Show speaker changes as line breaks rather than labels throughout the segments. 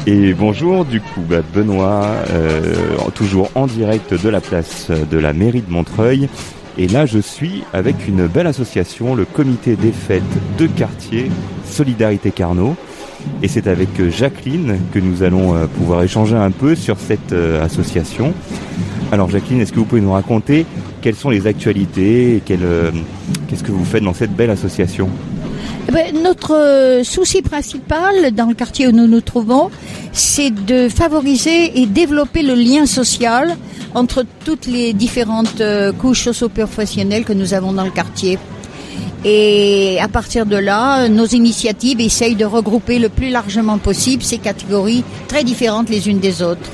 Et bonjour, du coup, Benoît, toujours en direct de la place de la mairie de Montreuil. Et là, je suis avec une belle association, le comité des fêtes de quartier Solidarité Carnot. Et c'est avec Jacqueline que nous allons pouvoir échanger un peu sur cette association. Alors Jacqueline, est-ce que vous pouvez nous raconter quelles sont les actualités et qu'est-ce que vous faites dans cette belle association ?
Notre souci principal dans le quartier où nous nous trouvons, c'est de favoriser et développer le lien social entre toutes les différentes couches socio-professionnelles que nous avons dans le quartier. Et à partir de là, nos initiatives essayent de regrouper le plus largement possible ces catégories très différentes les unes des autres.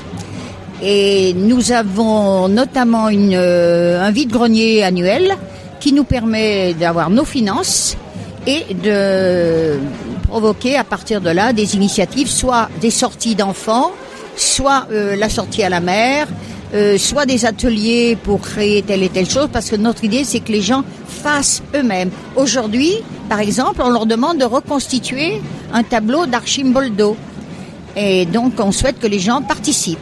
Et nous avons notamment un vide-grenier annuel qui nous permet d'avoir nos finances et de provoquer à partir de là des initiatives, soit des sorties d'enfants, soit la sortie à la mer, soit des ateliers pour créer telle et telle chose, parce que notre idée c'est que les gens fassent eux-mêmes. Aujourd'hui, par exemple, on leur demande de reconstituer un tableau d'Archimboldo. Et donc on souhaite que les gens participent.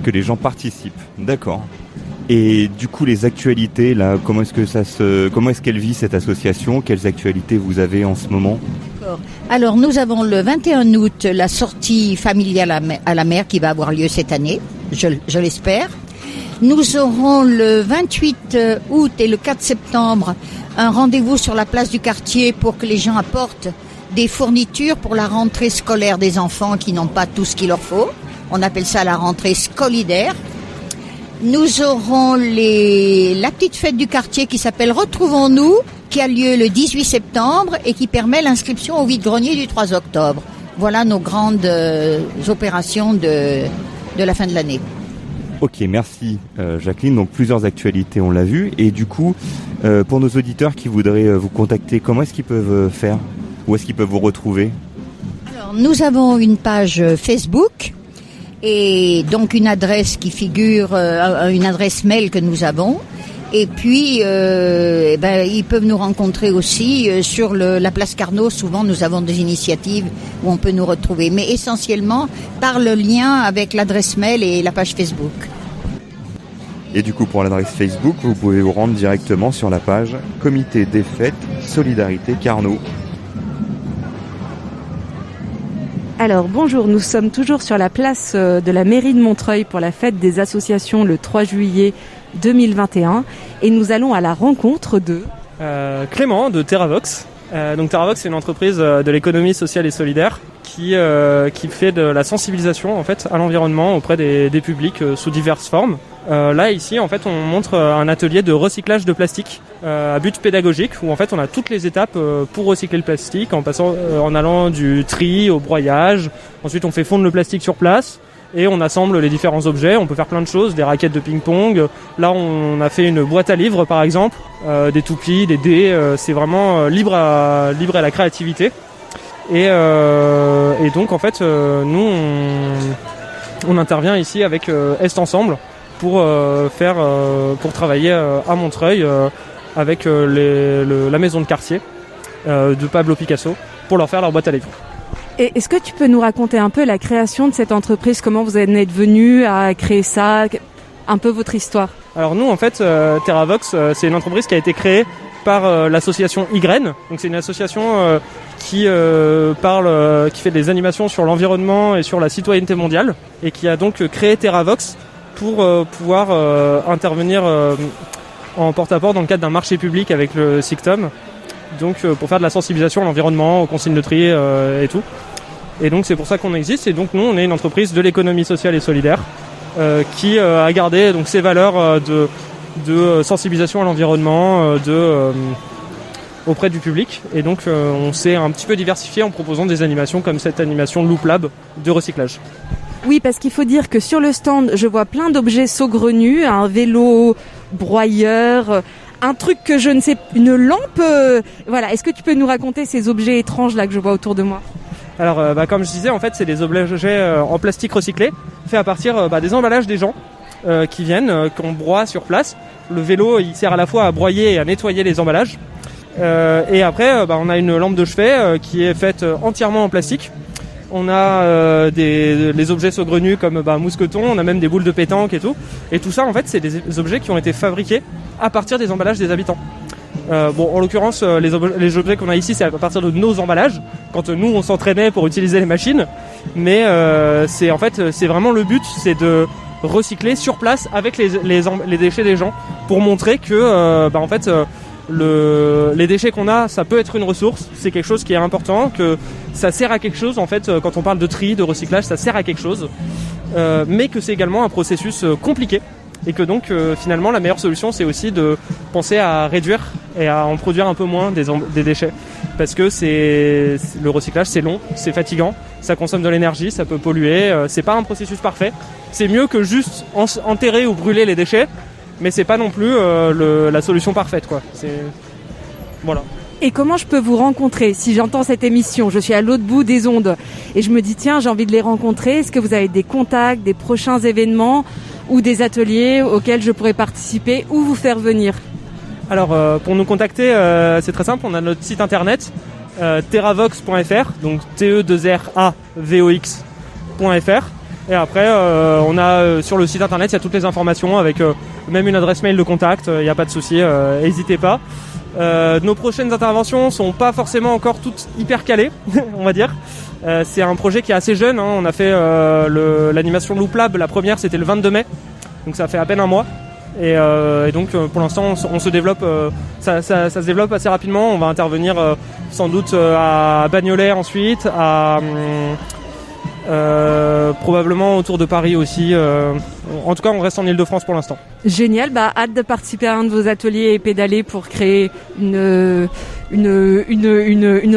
Que les gens participent, d'accord. Et du coup, les actualités, là, comment est-ce qu'elle vit cette association ? Quelles actualités vous avez en ce moment ?
Alors, nous avons le 21 août la sortie familiale à la mer qui va avoir lieu cette année, je l'espère. Nous aurons le 28 août et le 4 septembre un rendez-vous sur la place du quartier pour que les gens apportent des fournitures pour la rentrée scolaire des enfants qui n'ont pas tout ce qu'il leur faut. On appelle ça la rentrée scolidaire. Nous aurons la petite fête du quartier qui s'appelle Retrouvons-nous, qui a lieu le 18 septembre et qui permet l'inscription au vide-grenier du 3 octobre. Voilà nos grandes opérations de la fin de l'année.
Ok, merci Jacqueline. Donc plusieurs actualités, on l'a vu. Et du coup, pour nos auditeurs qui voudraient vous contacter, comment est-ce qu'ils peuvent faire ? Où est-ce qu'ils peuvent vous retrouver ?
Alors, nous avons une page Facebook. Et donc une adresse qui figure, une adresse mail que nous avons. Et puis, ils peuvent nous rencontrer aussi sur la place Carnot. Souvent, nous avons des initiatives où on peut nous retrouver. Mais essentiellement, par le lien avec l'adresse mail et la page Facebook.
Et du coup, pour l'adresse Facebook, vous pouvez vous rendre directement sur la page Comité des fêtes Solidarité Carnot.
Alors bonjour, nous sommes toujours sur la place de la mairie de Montreuil pour la fête des associations le 3 juillet 2021 et nous allons à la rencontre de...
Clément de TerraVox. Donc TerraVox c'est une entreprise de l'économie sociale et solidaire qui fait de la sensibilisation en fait à l'environnement auprès des publics sous diverses formes. Là ici en fait on montre un atelier de recyclage de plastique à but pédagogique où en fait on a toutes les étapes pour recycler le plastique en allant du tri au broyage. Ensuite on fait fondre le plastique sur place et on assemble les différents objets. On peut faire plein de choses, des raquettes de ping-pong. Là on a fait une boîte à livres par exemple, des toupies, des dés. C'est vraiment libre à la créativité. Et donc en fait nous on intervient ici avec Est Ensemble pour travailler à Montreuil avec la maison de quartier de Pablo Picasso pour leur faire leur boîte à livres.
Et est-ce que tu peux nous raconter un peu la création de cette entreprise, comment vous en êtes venu à créer ça, un peu votre histoire ?
Alors nous en fait TerraVox c'est une entreprise qui a été créée par l'association YGREN. Donc c'est une association qui fait des animations sur l'environnement et sur la citoyenneté mondiale et qui a donc créé TerraVox pour pouvoir intervenir en porte-à-porte dans le cadre d'un marché public avec le SICTOM, donc pour faire de la sensibilisation à l'environnement, aux consignes de tri et tout. Et donc c'est pour ça qu'on existe. Et donc nous on est une entreprise de l'économie sociale et solidaire qui a gardé donc ces valeurs de sensibilisation à l'environnement auprès du public. Et donc on s'est un petit peu diversifié en proposant des animations comme cette animation Loop Lab de recyclage.
Oui, parce qu'il faut dire que sur le stand, je vois plein d'objets saugrenus, un vélo broyeur, un truc que je ne sais, une lampe. Voilà, est-ce que tu peux nous raconter ces objets étranges là que je vois autour de moi ?
Alors, comme je disais, en fait, c'est des objets en plastique recyclé, faits à partir des emballages des gens qui viennent, qu'on broie sur place. Le vélo, il sert à la fois à broyer et à nettoyer les emballages. Et après, on a une lampe de chevet qui est faite entièrement en plastique. on a les objets saugrenus comme mousqueton, on a même des boules de pétanque et tout. Et tout ça, en fait, c'est des objets qui ont été fabriqués à partir des emballages des habitants. En l'occurrence, les objets qu'on a ici, c'est à partir de nos emballages, quand nous, on s'entraînait pour utiliser les machines. Mais c'est vraiment le but, c'est de recycler sur place avec les déchets des gens pour montrer que, les déchets qu'on a, ça peut être une ressource, c'est quelque chose qui est important, que ça sert à quelque chose en fait. Quand on parle de tri, de recyclage, ça sert à quelque chose, mais que c'est également un processus compliqué et que donc finalement la meilleure solution c'est aussi de penser à réduire et à en produire un peu moins des déchets, parce que le recyclage c'est long, c'est fatigant, ça consomme de l'énergie, ça peut polluer, c'est pas un processus parfait, c'est mieux que juste enterrer ou brûler les déchets. Mais c'est pas non plus la solution parfaite, quoi. Voilà.
Et comment je peux vous rencontrer si j'entends cette émission? Je suis à l'autre bout des ondes et je me dis tiens, j'ai envie de les rencontrer. Est-ce que vous avez des contacts, des prochains événements ou des ateliers auxquels je pourrais participer ou vous faire venir?
Alors pour nous contacter, c'est très simple. On a notre site internet teravox.fr, donc TERAVOX.fr. Et après, on a sur le site internet, il y a toutes les informations avec même une adresse mail de contact. Il n'y a pas de souci, n'hésitez pas. Nos prochaines interventions sont pas forcément encore toutes hyper calées, on va dire. C'est un projet qui est assez jeune. On a fait l'animation Loop Lab. La première, c'était le 22 mai, donc ça fait à peine un mois. Et donc pour l'instant, on se développe. Ça se développe assez rapidement. On va intervenir sans doute à Bagnolet ensuite, probablement autour de Paris aussi. En tout cas, on reste en Ile-de-France pour l'instant.
Génial, hâte de participer à un de vos ateliers et pédaler pour créer une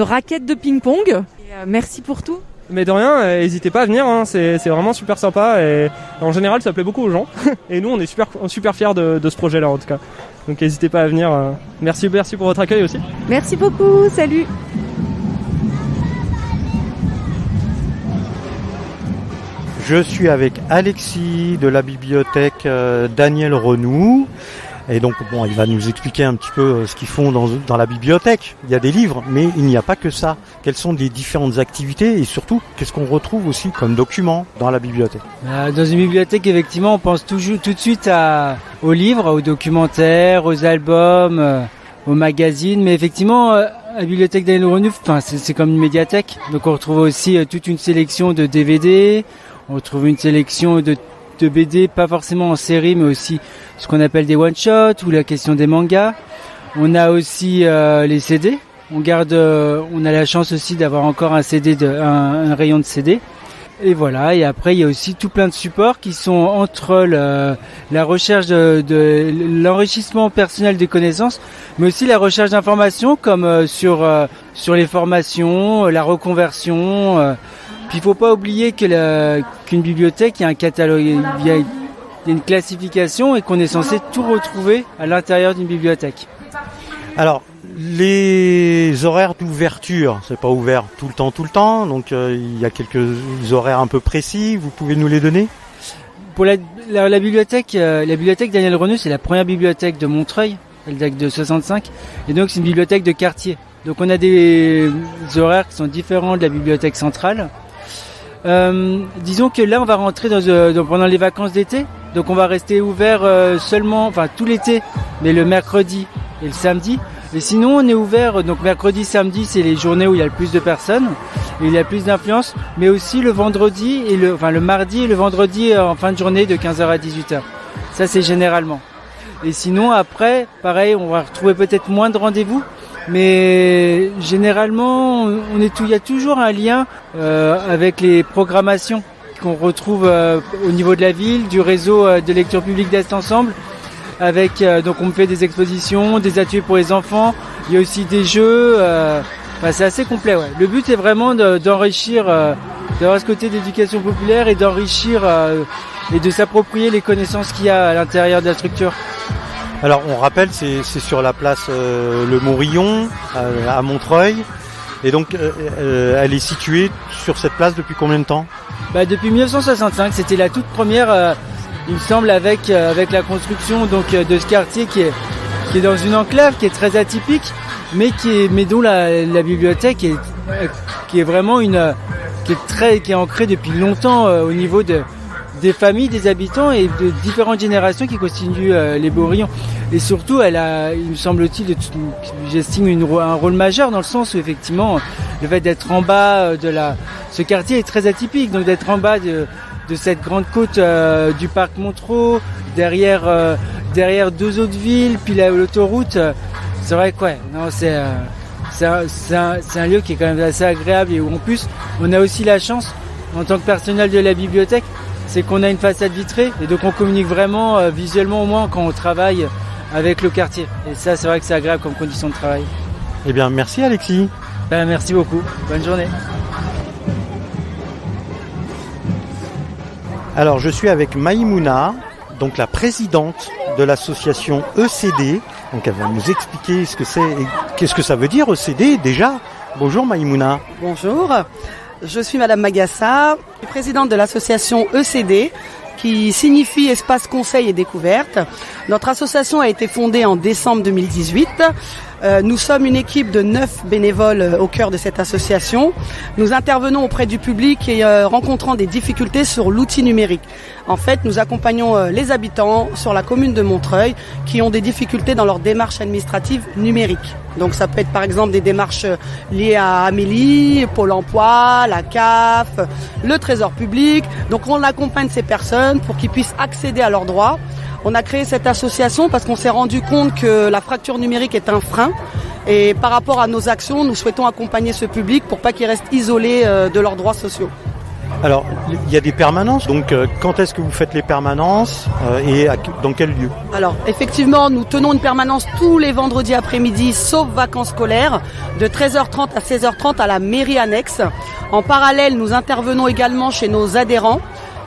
raquette de ping-pong. Merci pour tout.
Mais de rien, n'hésitez pas à venir, c'est vraiment super sympa et en général ça plaît beaucoup aux gens. Et nous on est super fiers de ce projet-là en tout cas. Donc n'hésitez pas à venir. Merci pour votre accueil aussi.
Merci beaucoup, salut.
Je suis avec Alexis de la bibliothèque Daniel Renoux. Et donc, il va nous expliquer un petit peu ce qu'ils font dans la bibliothèque. Il y a des livres, mais il n'y a pas que ça. Quelles sont les différentes activités et surtout, qu'est-ce qu'on retrouve aussi comme documents dans la bibliothèque?
Dans une bibliothèque, effectivement, on pense tout de suite aux livres, aux documentaires, aux albums, aux magazines. Mais effectivement, la bibliothèque Daniel Renoux, c'est comme une médiathèque. Donc, on retrouve aussi toute une sélection de DVD. On retrouve une sélection de BD, pas forcément en série, mais aussi ce qu'on appelle des one-shots ou la question des mangas. On a aussi les CD. On a la chance aussi d'avoir encore un CD, un rayon de CD. Et voilà. Et après, il y a aussi tout plein de supports qui sont entre la recherche de l'enrichissement personnel des connaissances, mais aussi la recherche d'informations comme sur les formations, la reconversion. Puis il faut pas oublier qu'une bibliothèque, il y a un catalogue, il y a une classification et qu'on est censé tout retrouver à l'intérieur d'une bibliothèque.
Alors, les horaires d'ouverture, c'est pas ouvert tout le temps, donc il y a quelques horaires un peu précis, vous pouvez nous les donner?
Pour la bibliothèque Daniel Renoux, c'est la première bibliothèque de Montreuil, elle date de 65, et donc c'est une bibliothèque de quartier. Donc on a des horaires qui sont différents de la bibliothèque centrale. Disons que là on va rentrer pendant les vacances d'été, donc on va rester ouvert tout l'été, mais le mercredi et le samedi. Et sinon on est ouvert, donc mercredi, samedi c'est les journées où il y a le plus de personnes, et il y a plus d'influence, mais aussi le vendredi et le mardi et le vendredi en fin de journée de 15h à 18h. Ça c'est généralement. Et sinon après, pareil, on va retrouver peut-être moins de rendez-vous. Mais généralement, il y a toujours un lien avec les programmations qu'on retrouve au niveau de la ville, du réseau de lecture publique d'Est Ensemble. Donc on fait des expositions, des ateliers pour les enfants. Il y a aussi des jeux. C'est assez complet. Ouais. Le but est vraiment d'enrichir, d'avoir ce côté d'éducation populaire et d'enrichir et de s'approprier les connaissances qu'il y a à l'intérieur de la structure.
Alors on rappelle, c'est sur la place Le Morillon à Montreuil, et donc elle est située sur cette place depuis combien de temps?
Depuis 1965, c'était la toute première, il me semble, avec la construction de ce quartier qui est dans une enclave qui est très atypique, mais dont la bibliothèque qui est vraiment qui est ancrée depuis longtemps au niveau des familles, des habitants et de différentes générations qui constituent les Bourillons. Et surtout, il me semble-t-il, j'estime un rôle majeur dans le sens où effectivement, le fait d'être en bas ce quartier est très atypique. Donc d'être en bas de cette grande côte du parc Montreux, derrière 2 autres villes, puis l'autoroute, c'est vrai que c'est un lieu qui est quand même assez agréable et où en plus, on a aussi la chance, en tant que personnel de la bibliothèque, c'est qu'on a une façade vitrée et donc on communique vraiment visuellement au moins quand on travaille avec le quartier. Et ça, c'est vrai que c'est agréable comme condition de travail.
Eh bien, merci Alexis.
Merci beaucoup. Bonne journée.
Alors, je suis avec Maïmouna, donc la présidente de l'association ECD. Donc, elle va nous expliquer ce que c'est et qu'est-ce que ça veut dire ECD déjà. Bonjour Maïmouna.
Bonjour. Je suis Madame Magassa, présidente de l'association ECD, qui signifie Espace Conseil et Découverte. Notre association a été fondée en décembre 2018. Nous sommes une équipe de 9 bénévoles au cœur de cette association. Nous intervenons auprès du public et rencontrant des difficultés sur l'outil numérique. En fait, nous accompagnons les habitants sur la commune de Montreuil qui ont des difficultés dans leur démarche administrative numérique. Donc ça peut être par exemple des démarches liées à Amélie, Pôle emploi, la CAF, le Trésor public. Donc on accompagne ces personnes pour qu'ils puissent accéder à leurs droits. On a créé cette association parce qu'on s'est rendu compte que la fracture numérique est un frein. Et par rapport à nos actions, nous souhaitons accompagner ce public pour pas qu'ils restent isolés de leurs droits sociaux.
Alors, il y a des permanences. Donc, quand est-ce que vous faites les permanences et dans quel lieu?
Alors, effectivement, nous tenons une permanence tous les vendredis après-midi, sauf vacances scolaires, de 13h30 à 16h30 à la mairie annexe. En parallèle, nous intervenons également chez nos adhérents.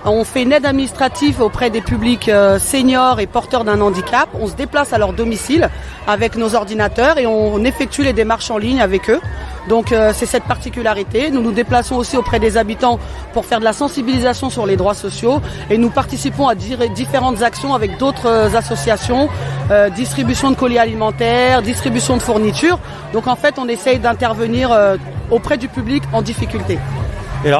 On fait une aide administrative auprès des publics seniors et porteurs d'un handicap. On se déplace à leur domicile avec nos ordinateurs et on effectue les démarches en ligne avec eux. Donc c'est cette particularité. Nous nous déplaçons aussi auprès des habitants pour faire de la sensibilisation sur les droits sociaux et nous participons à différentes actions avec d'autres associations, distribution de colis alimentaires, distribution de fournitures. Donc en fait on essaye d'intervenir auprès du public en difficulté.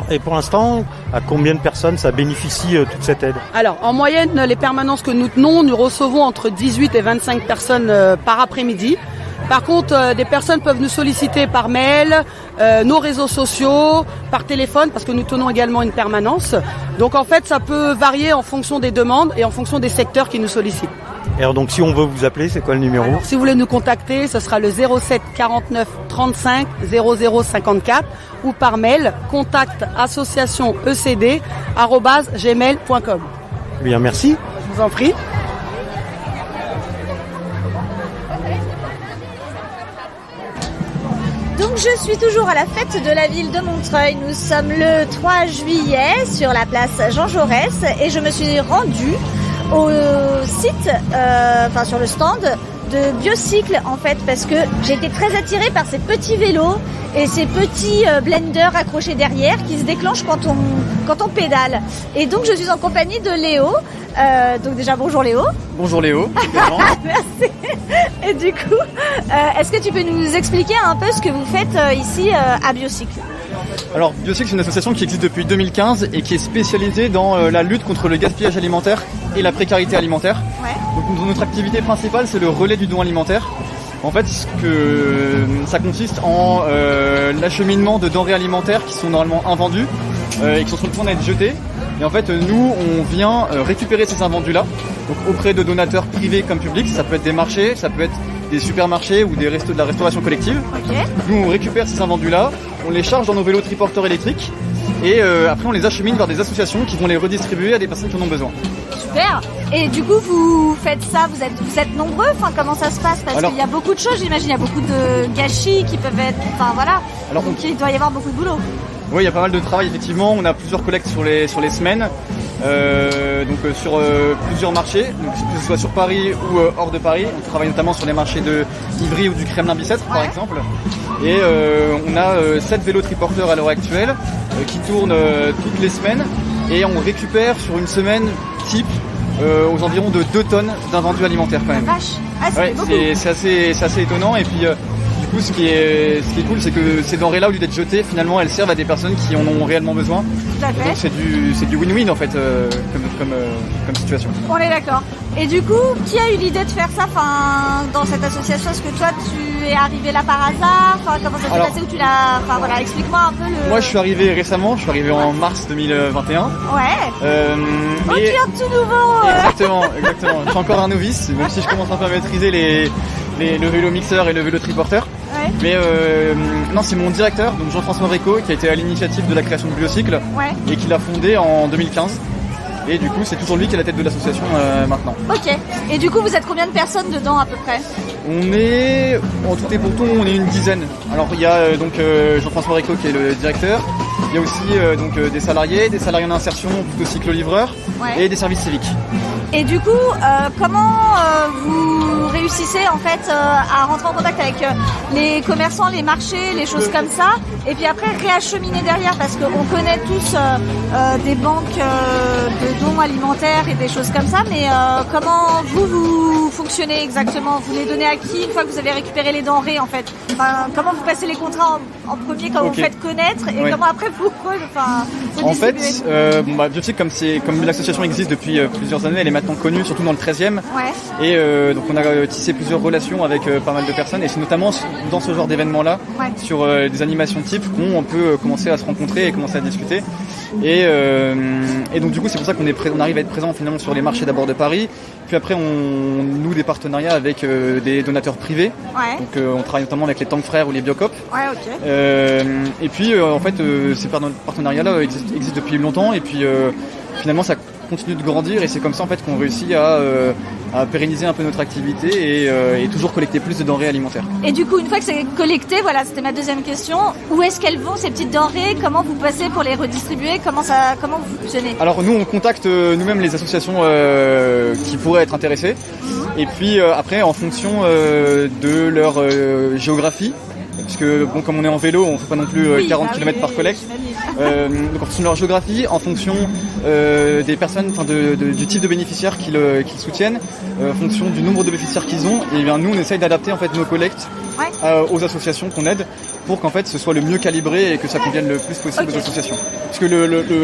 Et pour l'instant, à combien de personnes ça bénéficie toute cette aide?
Alors, en moyenne, les permanences que nous tenons, nous recevons entre 18 et 25 personnes par après-midi. Par contre, des personnes peuvent nous solliciter par mail, nos réseaux sociaux, par téléphone, parce que nous tenons également une permanence. Donc en fait, ça peut varier en fonction des demandes et en fonction des secteurs qui nous sollicitent.
Et alors donc si on veut vous appeler, c'est quoi le numéro?
Alors, si vous voulez nous contacter, ce sera le 07 49 35 00 54 ou par mail contactassociationecd@gmail.com.
Bien, merci.
Je vous en prie.
Donc je suis toujours à la fête de la ville de Montreuil. Nous sommes le 3 juillet sur la place Jean Jaurès et je me suis rendue au site, sur le stand de Biocycle en fait parce que j'ai été très attirée par ces petits vélos et ces petits blenders accrochés derrière qui se déclenchent quand on pédale. Et donc je suis en compagnie de Léo. Donc déjà bonjour Léo.
Bonjour Léo.
Merci. Et du coup, est-ce que tu peux nous expliquer un peu ce que vous faites ici à Biocycle?
Alors Biocycle, c'est une association qui existe depuis 2015 et qui est spécialisée dans la lutte contre le gaspillage alimentaire et la précarité alimentaire.
Ouais.
Donc notre activité principale, c'est le relais du don alimentaire. En fait, ça consiste en l'acheminement de denrées alimentaires qui sont normalement invendues et qui sont sur le point d'être jetées. Et en fait, nous, on vient récupérer ces invendus-là, donc auprès de donateurs privés comme publics. Ça peut être des marchés, ça peut être des supermarchés ou des restos de la restauration collective.
Okay.
Nous, on récupère ces invendus-là, on les charge dans nos vélos triporteurs électriques et après, on les achemine vers des associations qui vont les redistribuer à des personnes qui en ont besoin.
Super. Et du coup, vous faites ça, vous êtes nombreux. Enfin, comment ça se passe? Parce qu'il y a beaucoup de choses, j'imagine. Il y a beaucoup de gâchis qui peuvent être. Enfin voilà.
Alors,
donc il doit y avoir beaucoup de boulot.
Oui, il y a pas mal de travail effectivement. On a plusieurs collectes sur les semaines, sur plusieurs marchés, donc que ce soit sur Paris ou hors de Paris. On travaille notamment sur les marchés de Ivry ou du Kremlin-Bicêtre par exemple. Et on a 7 vélos triporteurs à l'heure actuelle qui tournent toutes les semaines et on récupère sur une semaine type aux environs de 2 tonnes d'invendus alimentaires quand même.
Vache. Ah,
ouais, c'est assez étonnant et puis du coup, ce qui est cool, c'est que ces denrées-là, au lieu d'être jetées, finalement, elles servent à des personnes qui en ont réellement besoin.
Tout à fait.
Donc c'est du win-win en fait, comme situation.
On est d'accord. Et du coup, qui a eu l'idée de faire ça dans cette association? Est-ce que toi, tu es arrivé là par hasard? Comment ça s'est passé? Ou tu l'as... voilà, explique-moi un peu le...
Moi, je suis arrivé récemment. Je suis arrivé en mars 2021.
Ouais. Tu es un tout nouveau.
Exactement. Je suis encore un novice, même si je commence un peu à maîtriser le vélo mixeur et le vélo triporteur.
Ouais.
Mais non, c'est mon directeur, donc Jean-François Réco, qui a été à l'initiative de la création de Biocycle et qui l'a fondé en 2015. Et du coup, c'est toujours lui qui est à la tête de l'association maintenant.
Ok. Et du coup, vous êtes combien de personnes dedans à peu près?
On est, en tout et pour tout, on est une dizaine. Alors il y a donc Jean-François Réco qui est le directeur. Il y a aussi des salariés en insertion, plutôt cyclo-livreurs, et des services civiques.
Et du coup, comment vous réussissez en fait à rentrer en contact avec les commerçants, les marchés, les choses comme ça, et puis après réacheminer derrière, parce qu'on connaît tous des banques de dons alimentaires et des choses comme ça, mais comment vous fonctionnez exactement? Vous les donnez à qui une fois que vous avez récupéré les denrées en fait? Comment vous passez les contrats en premier, comment vous faites connaître, et comment après vous
en fait, Biocycle, comme l'association existe depuis plusieurs années, elle est maintenant connue, surtout dans le 13e. Et donc on a tissé plusieurs relations avec pas mal de personnes, et c'est notamment dans ce genre d'événements-là, sur des animations type, qu'on peut commencer à se rencontrer et commencer à discuter. Et donc du coup, c'est pour ça qu'on arrive à être présent finalement sur les marchés d'abord de Paris. Puis après, on noue des partenariats avec des donateurs privés. Donc on travaille notamment avec les Tank Frères ou les Biocop. Et puis en fait, ces partenariats-là existent depuis longtemps, et puis finalement ça continue de grandir, et c'est comme ça en fait qu'on réussit à pérenniser un peu notre activité et toujours collecter plus de denrées alimentaires.
Et du coup, une fois que c'est collecté, voilà, c'était ma deuxième question, où est-ce qu'elles vont ces petites denrées? Comment vous passez pour les redistribuer? Comment vous fonctionnez?
Alors nous, on contacte nous-mêmes les associations qui pourraient être intéressées, et puis après, en fonction de leur géographie, parce que bon, comme on est en vélo, on fait pas non plus 40 km par collecte. Donc en fonction de leur géographie, en fonction des personnes, du type de bénéficiaires qu'ils soutiennent, en fonction du nombre de bénéficiaires qu'ils ont, et bien nous on essaye d'adapter en fait nos collectes aux associations qu'on aide, pour qu'en fait ce soit le mieux calibré et que ça convienne le plus possible aux associations. Parce que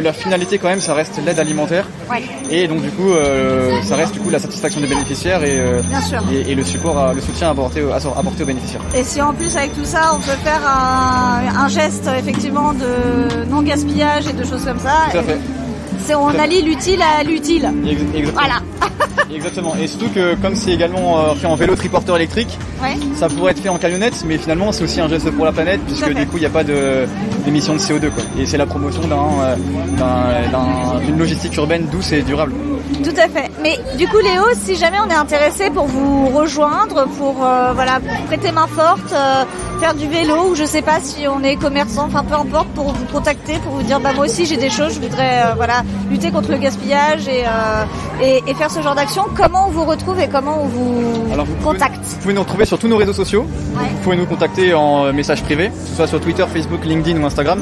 la finalité quand même, ça reste l'aide alimentaire, et donc du coup ça reste du coup la satisfaction des bénéficiaires et le support, le soutien apporté aux bénéficiaires.
Et si en plus avec tout ça on peut faire un geste effectivement de non gaspillage et de choses comme ça,
tout à fait.
On allie l'utile à l'utile.
Exactement.
Voilà.
Exactement. Et surtout que comme c'est également fait en vélo triporteur électrique, ça pourrait être fait en camionnette, mais finalement c'est aussi un geste pour la planète, puisque du coup il n'y a pas d'émissions de CO2 quoi. Et c'est la promotion d'une logistique urbaine douce et durable.
Tout à fait. Mais du coup Léo, si jamais on est intéressé pour vous rejoindre, pour prêter main forte, faire du vélo, ou je sais pas si on est commerçant, enfin peu importe, pour vous contacter, pour vous dire moi aussi j'ai des choses, je voudrais lutter contre le gaspillage et faire ce genre d'action, comment on vous retrouve et comment on vous contacte?
Vous pouvez nous retrouver sur tous nos réseaux sociaux. Vous pouvez nous contacter en message privé, que ce soit sur Twitter, Facebook, LinkedIn ou Instagram,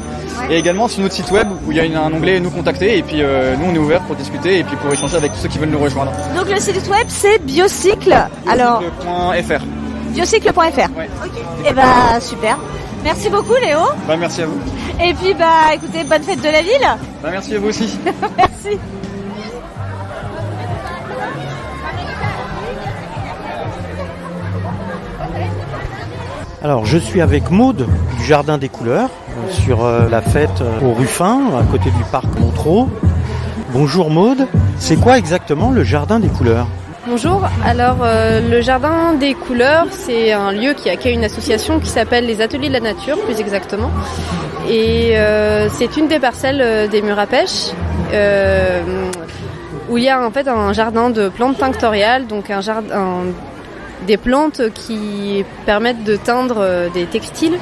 et également sur notre site web où il y a un onglet nous contacter, et puis nous on est ouvert pour discuter et puis pour échanger avec tous ceux qui veulent nous rejoindre.
Donc le site web c'est Biocycle. Alors
Biocycle.fr.
Biocycle.fr. Et super. Merci beaucoup Léo.
Merci à vous.
Et puis écoutez, bonne fête de la ville.
Merci à vous aussi.
Merci.
Alors je suis avec Maude du Jardin des Couleurs sur la fête au Ruffin, à côté du parc Montreux. Bonjour Maude, c'est quoi exactement le Jardin des Couleurs?
Bonjour, alors le Jardin des Couleurs, c'est un lieu qui accueille une association qui s'appelle les Ateliers de la Nature, plus exactement. Et c'est une des parcelles des murs à pêche, où il y a en fait un jardin de plantes tinctoriales, donc des plantes qui permettent de teindre des textiles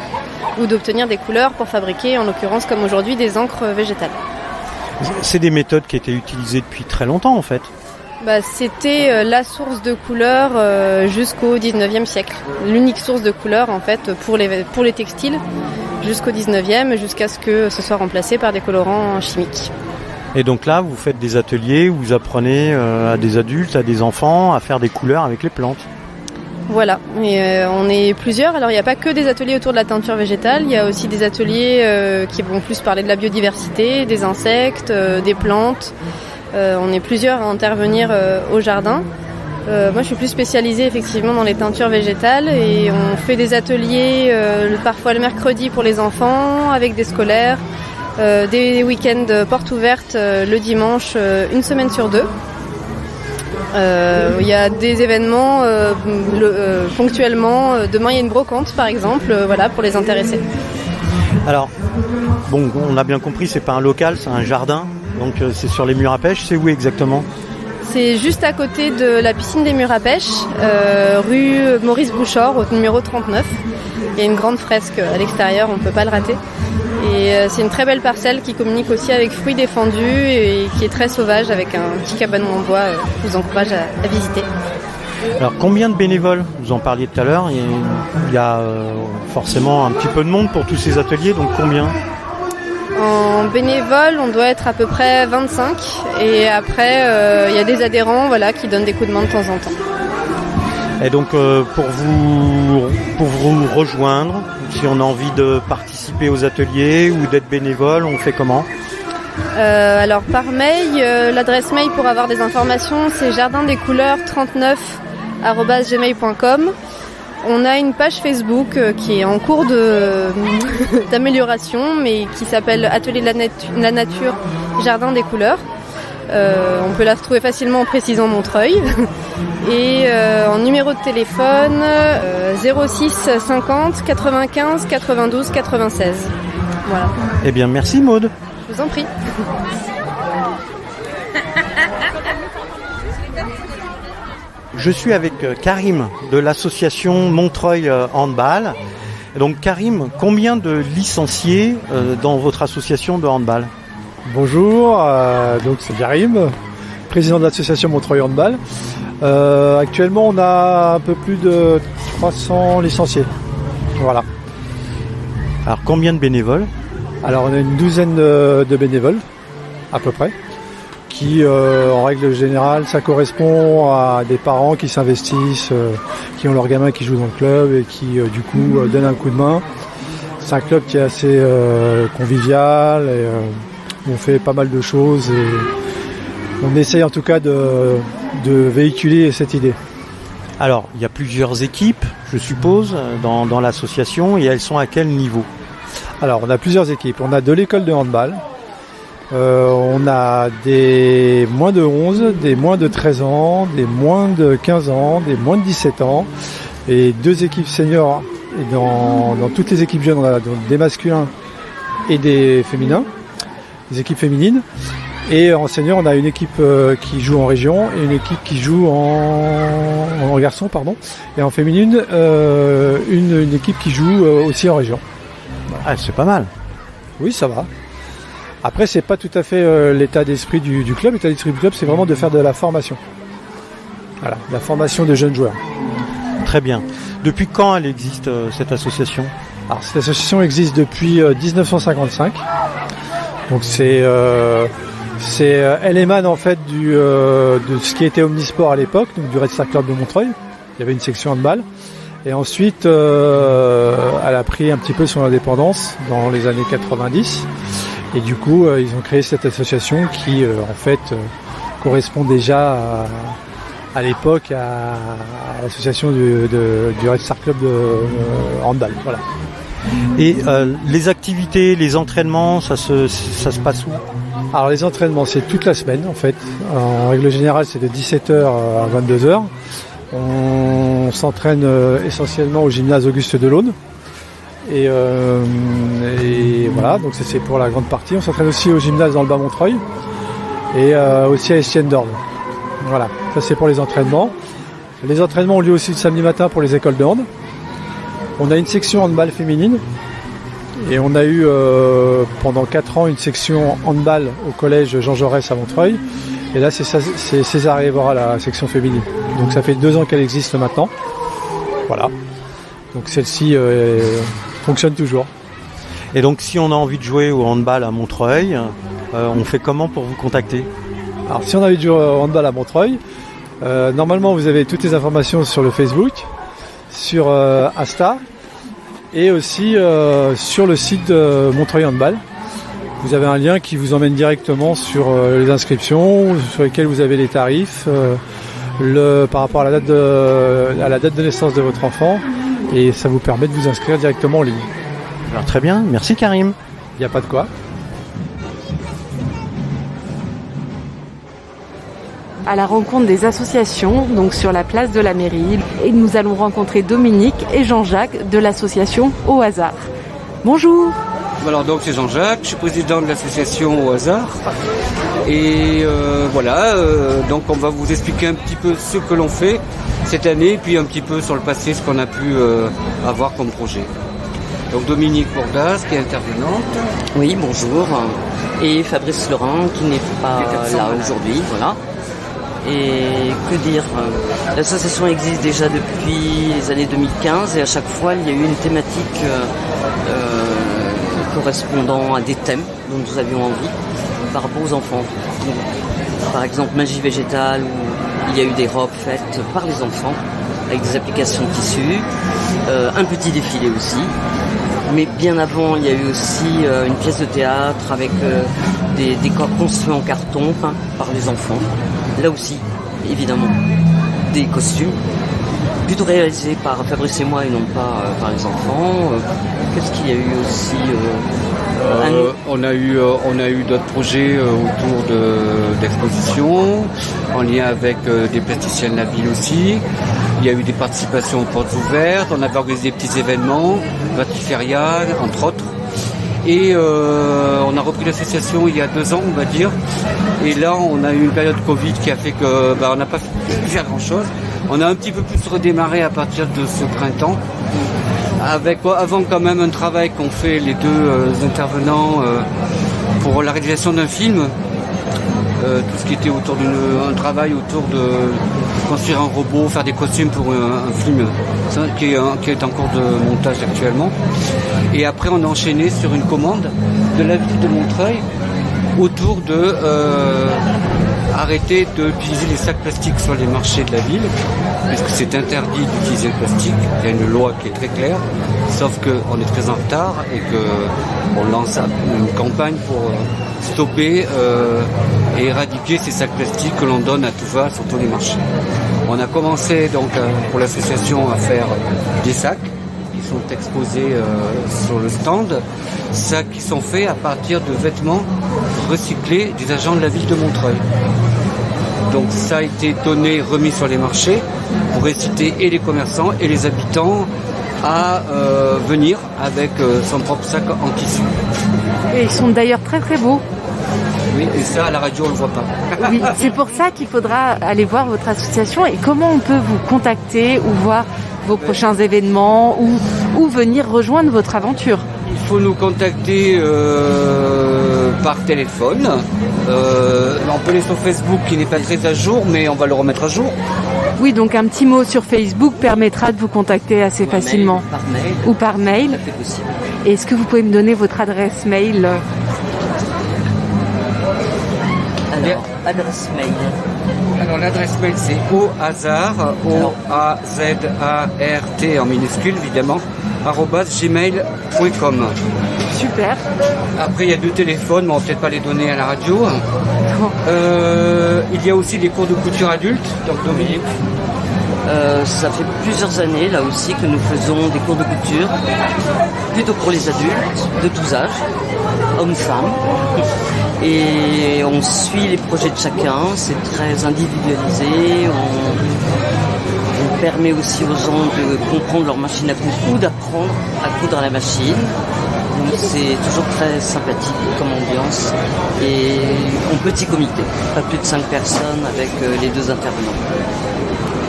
ou d'obtenir des couleurs pour fabriquer, en l'occurrence comme aujourd'hui, des encres végétales.
C'est des méthodes qui étaient utilisées depuis très longtemps en fait.
C'était la source de couleurs jusqu'au 19e siècle. L'unique source de couleurs en fait pour les textiles jusqu'au 19e, jusqu'à ce que ce soit remplacé par des colorants chimiques.
Et donc là, vous faites des ateliers où vous apprenez à des adultes, à des enfants à faire des couleurs avec les plantes.
Voilà, et on est plusieurs. Alors il n'y a pas que des ateliers autour de la teinture végétale, il y a aussi des ateliers qui vont plus parler de la biodiversité, des insectes, des plantes. On est plusieurs à intervenir au jardin. Moi je suis plus spécialisée effectivement dans les teintures végétales et on fait des ateliers parfois le mercredi pour les enfants avec des scolaires, des week-ends portes ouvertes le dimanche, une semaine sur 2. Il y a des événements ponctuellement. Demain il y a une brocante par exemple, voilà, pour les intéressés.
Alors, bon, on a bien compris, c'est pas un local, c'est un jardin. Donc c'est sur les murs à pêche. C'est où exactement ?
C'est juste à côté de la piscine des murs à pêche, rue Maurice Bouchard, au numéro 39. Il y a une grande fresque à l'extérieur, on ne peut pas le rater. Et c'est une très belle parcelle qui communique aussi avec fruits défendus et qui est très sauvage avec un petit cabanon en bois. Je vous encourage à visiter.
Alors combien de bénévoles ? Vous en parliez tout à l'heure. Il y a forcément un petit peu de monde pour tous ces ateliers, donc combien ?
En bénévole, on doit être à peu près 25 et après il y a des adhérents, voilà, qui donnent des coups de main de temps en temps.
Et donc pour vous rejoindre, si on a envie de participer aux ateliers ou d'être bénévole, on fait comment ?
Alors par mail, l'adresse mail pour avoir des informations, c'est jardindescouleurs39@gmail.com. On a une page Facebook qui est en cours d'amélioration, mais qui s'appelle Atelier de la Nature, Jardin des Couleurs. On peut la trouver facilement en précisant Montreuil. Et en numéro de téléphone, 06 50 95 92 96. Voilà.
Eh bien, merci Maude.
Je vous en prie.
Je suis avec Karim de l'association Montreuil Handball. Donc Karim, combien de licenciés dans votre association de handball ?
Bonjour, donc c'est Karim, président de l'association Montreuil Handball. Actuellement, on a un peu plus de 300 licenciés. Voilà.
Alors combien de bénévoles ?
Alors on a une douzaine de bénévoles, à peu près, qui en règle générale, ça correspond à des parents qui s'investissent, qui ont leurs gamins qui jouent dans le club et qui du coup donnent un coup de main. C'est un club qui est assez convivial et on fait pas mal de choses et on essaye en tout cas de véhiculer cette idée.
Alors, il y a plusieurs équipes, je suppose, dans l'association, et elles sont à quel niveau ?
Alors, on a plusieurs équipes. On a de l'école de handball, on a des moins de 11, des moins de 13 ans, des moins de 15 ans, des moins de 17 ans, et 2 équipes seniors. Et dans toutes les équipes jeunes, on a des masculins et des féminins, des équipes féminines. Et en senior, on a une équipe qui joue en région et une équipe qui joue en garçon, pardon. Et en féminine, une équipe qui joue aussi en région.
Ah, c'est pas mal.
Oui, ça va. Après, c'est pas tout à fait l'état d'esprit du club. L'état d'esprit du club, c'est vraiment de faire de la formation. Voilà, la formation de jeunes joueurs.
Très bien. Depuis quand elle existe, cette association ?
Alors, cette association existe depuis 1955. Donc c'est elle émane en fait de ce qui était Omnisport à l'époque, donc du Red Star Club de Montreuil. Il y avait une section handball. Et ensuite, elle a pris un petit peu son indépendance dans les années 90. Et du coup, ils ont créé cette association qui, en fait, correspond déjà à l'époque à l'association du Red Star Club de handball. Voilà.
Et les activités, les entraînements, ça se passe où ?
Alors les entraînements, c'est toute la semaine en fait. En règle générale, c'est de 17h à 22h. On s'entraîne essentiellement au gymnase Auguste Delaune. Et voilà, donc c'est pour la grande partie. On s'entraîne aussi au gymnase dans le Bas-Montreuil et aussi à Estienne d'Orne. Voilà, ça c'est pour les entraînements. Les entraînements ont lieu aussi le samedi matin pour les écoles de hand. On a une section handball féminine et on a eu pendant 4 ans une section handball au collège Jean Jaurès à Montreuil. Et là c'est César Évora, la section féminine. Donc ça fait 2 ans qu'elle existe maintenant. Voilà. Donc celle-ci fonctionne toujours.
Et donc si on a envie de jouer au handball à Montreuil, on fait comment pour vous contacter ?
Alors si on a envie de jouer au handball à Montreuil, normalement vous avez toutes les informations sur le Facebook. sur Insta et aussi sur le site de Montreuil Handball. Vous avez un lien qui vous emmène directement sur les inscriptions, sur lesquelles vous avez les tarifs, par rapport à la date de naissance de votre enfant, et ça vous permet de vous inscrire directement en ligne.
Alors, très bien, merci Karim.
Il n'y a pas de quoi.
À la rencontre des associations, donc sur la place de la mairie, et nous allons rencontrer Dominique et Jean-Jacques de l'association Au Hasard. Bonjour.
Alors donc c'est Jean-Jacques, je suis président de l'association Au Hasard et donc on va vous expliquer un petit peu ce que l'on fait cette année, puis un petit peu sur le passé ce qu'on a pu avoir comme projet. Donc Dominique Bourdas qui est intervenante.
Oui, bonjour. Et Fabrice Laurent qui n'est pas là aujourd'hui, voilà. Et que dire, l'association existe déjà depuis les années 2015 et à chaque fois il y a eu une thématique correspondant à des thèmes dont nous avions envie par rapport aux enfants. Donc, par exemple Magie végétale où il y a eu des robes faites par les enfants avec des applications de tissus, un petit défilé aussi. Mais bien avant, il y a eu aussi une pièce de théâtre avec des décors construits en carton peints par les enfants. Là aussi, évidemment, des costumes, plutôt réalisés par Fabrice et moi et non pas par les enfants. Qu'est-ce qu'il y a eu aussi
On a eu d'autres projets autour d'expositions, en lien avec des plasticiens de la ville aussi. Il y a eu des participations aux portes ouvertes, on avait organisé des petits événements, Vatiféria, entre autres. Et on a repris l'association il y a 2 ans, on va dire. Et là, on a eu une période Covid qui a fait que on n'a pas pu faire grand-chose. On a un petit peu plus redémarré à partir de ce printemps. Avec avant quand même un travail qu'ont fait les 2 intervenants pour la réalisation d'un film. Tout ce qui était autour d'un travail autour de construire un robot, faire des costumes pour un film qui est en cours de montage actuellement. Et après on a enchaîné sur une commande de la ville de Montreuil autour de arrêter d'utiliser les sacs plastiques sur les marchés de la ville, puisque c'est interdit d'utiliser le plastique. Il y a une loi qui est très claire, sauf qu'on est très en retard et qu'on lance une campagne pour stopper et éradiquer ces sacs plastiques que l'on donne à tout va sur tous les marchés. On a commencé donc pour l'association à faire des sacs qui sont exposés sur le stand, sacs qui sont faits à partir de vêtements recyclés des agents de la ville de Montreuil. Donc ça a été donné, remis sur les marchés pour inciter et les commerçants et les habitants à venir avec son propre sac en tissu.
Et ils sont d'ailleurs très très beaux.
Oui, et ça à la radio on ne le voit pas.
Oui, c'est pour ça qu'il faudra aller voir votre association. Et comment on peut vous contacter ou voir vos prochains événements ou venir rejoindre votre aventure?
Il faut nous contacter par téléphone. On peut aller sur Facebook qui n'est pas très à jour, mais on va le remettre à jour.
Oui, donc un petit mot sur Facebook permettra de vous contacter assez facilement.
Par mail.
Ou par mail.
C'est possible.
Et est-ce que vous pouvez me donner votre adresse mail?
Alors, adresse mail.
Alors l'adresse mail c'est auhazard, O-A-Z-A-R-T en minuscule évidemment, @gmail.com.
Super.
Après il y a 2 téléphones, mais on va peut-être pas les donner à la radio. Il y a aussi des cours de couture adultes, donc Dominique.
Ça fait plusieurs années là aussi que nous faisons des cours de couture, plutôt pour les adultes de tous âges, hommes, femmes. Et on suit les projets de chacun, c'est très individualisé, on permet aussi aux gens de comprendre leur machine à coudre ou d'apprendre à coudre à la machine. Donc c'est toujours très sympathique comme ambiance et en petit comité, pas plus de 5 personnes avec les 2 intervenants.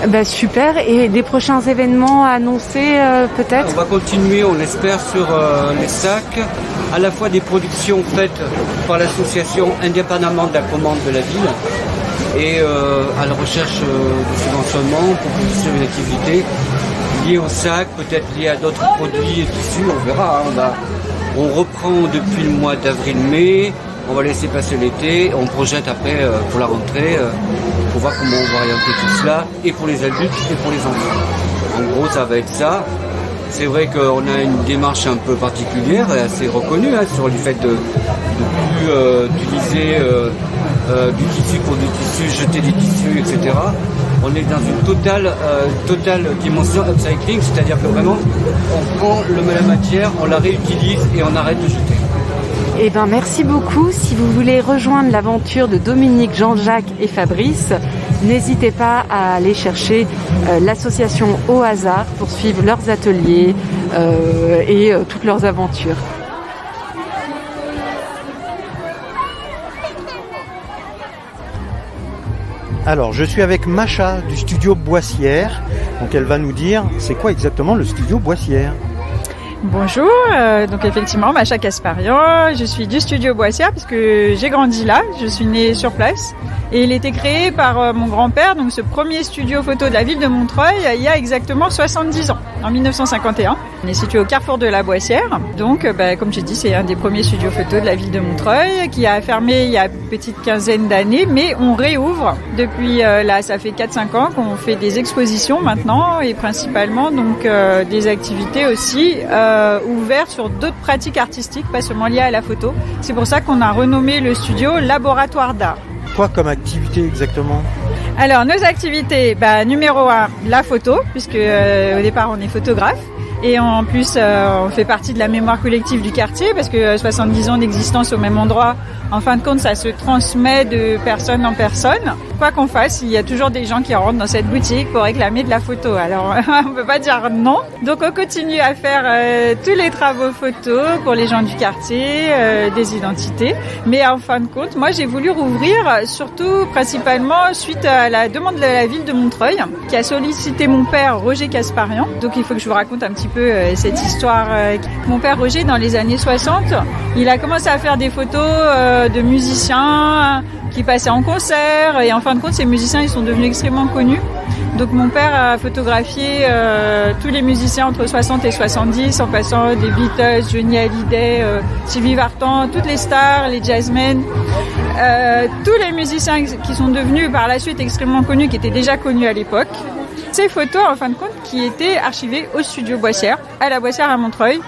Bah super, et des prochains événements à annoncer peut-être?
On va continuer, on espère, sur les sacs, à la fois des productions faites par l'association indépendamment de la commande de la ville et à la recherche de subventionnement pour poursuivre une activité liée au sac, peut-être liée à d'autres produits et tissus, on verra. On reprend depuis le mois d'avril-mai, on va laisser passer l'été, on projette après pour la rentrée pour voir comment on va orienter tout cela, et pour les adultes et pour les enfants. En gros, gros, ça va être ça. C'est vrai qu'on a une démarche un peu particulière et assez reconnue sur le fait de plus utiliser du tissu pour du tissu, jeter des tissus, etc. On est dans une totale dimension upcycling, c'est-à-dire que vraiment, on prend la matière, on la réutilise et on arrête de jeter.
Eh ben, merci beaucoup. Si vous voulez rejoindre l'aventure de Dominique, Jean-Jacques et Fabrice, n'hésitez pas à aller chercher l'association Au Hasard pour suivre leurs ateliers et toutes leurs aventures.
Alors, je suis avec Macha du studio Boissière. Donc, elle va nous dire, c'est quoi exactement le studio Boissière ?
Bonjour, donc effectivement Macha Kasparian, je suis du studio Boissière puisque j'ai grandi là, je suis née sur place et il a été créé par mon grand-père, donc ce premier studio photo de la ville de Montreuil il y a exactement 70 ans, en 1951. On est situé au carrefour de la Boissière, donc comme j'ai dit c'est un des premiers studios photo de la ville de Montreuil qui a fermé il y a une petite quinzaine d'années, mais on réouvre depuis là, ça fait 4-5 ans qu'on fait des expositions maintenant et principalement donc des activités aussi ouvertes sur d'autres pratiques artistiques, pas seulement liées à la photo. C'est pour ça qu'on a renommé le studio Laboratoire d'art.
Quoi comme activité exactement ?
Alors nos activités, numéro 1, la photo, puisque au départ on est photographe. Et en plus, on fait partie de la mémoire collective du quartier parce que 70 ans d'existence au même endroit, en fin de compte, ça se transmet de personne en personne. Quoi qu'on fasse, il y a toujours des gens qui rentrent dans cette boutique pour réclamer de la photo. Alors, on peut pas dire non. Donc, on continue à faire tous les travaux photos pour les gens du quartier, des identités. Mais en fin de compte, moi, j'ai voulu rouvrir, surtout principalement suite à la demande de la ville de Montreuil, qui a sollicité mon père, Roger Kasparian. Donc, il faut que je vous raconte un petit peu cette histoire. Mon père Roger, dans les années 60, il a commencé à faire des photos de musiciens qui passaient en concert et en fin de compte ces musiciens ils sont devenus extrêmement connus. Donc mon père a photographié tous les musiciens entre 60 et 70 en passant des Beatles, Johnny Hallyday, Sylvie Vartan, toutes les stars, les jazzmen, tous les musiciens qui sont devenus par la suite extrêmement connus, qui étaient déjà connus à l'époque. Ces photos en fin de compte qui étaient archivées au studio Boissière, à la Boissière à Montreuil.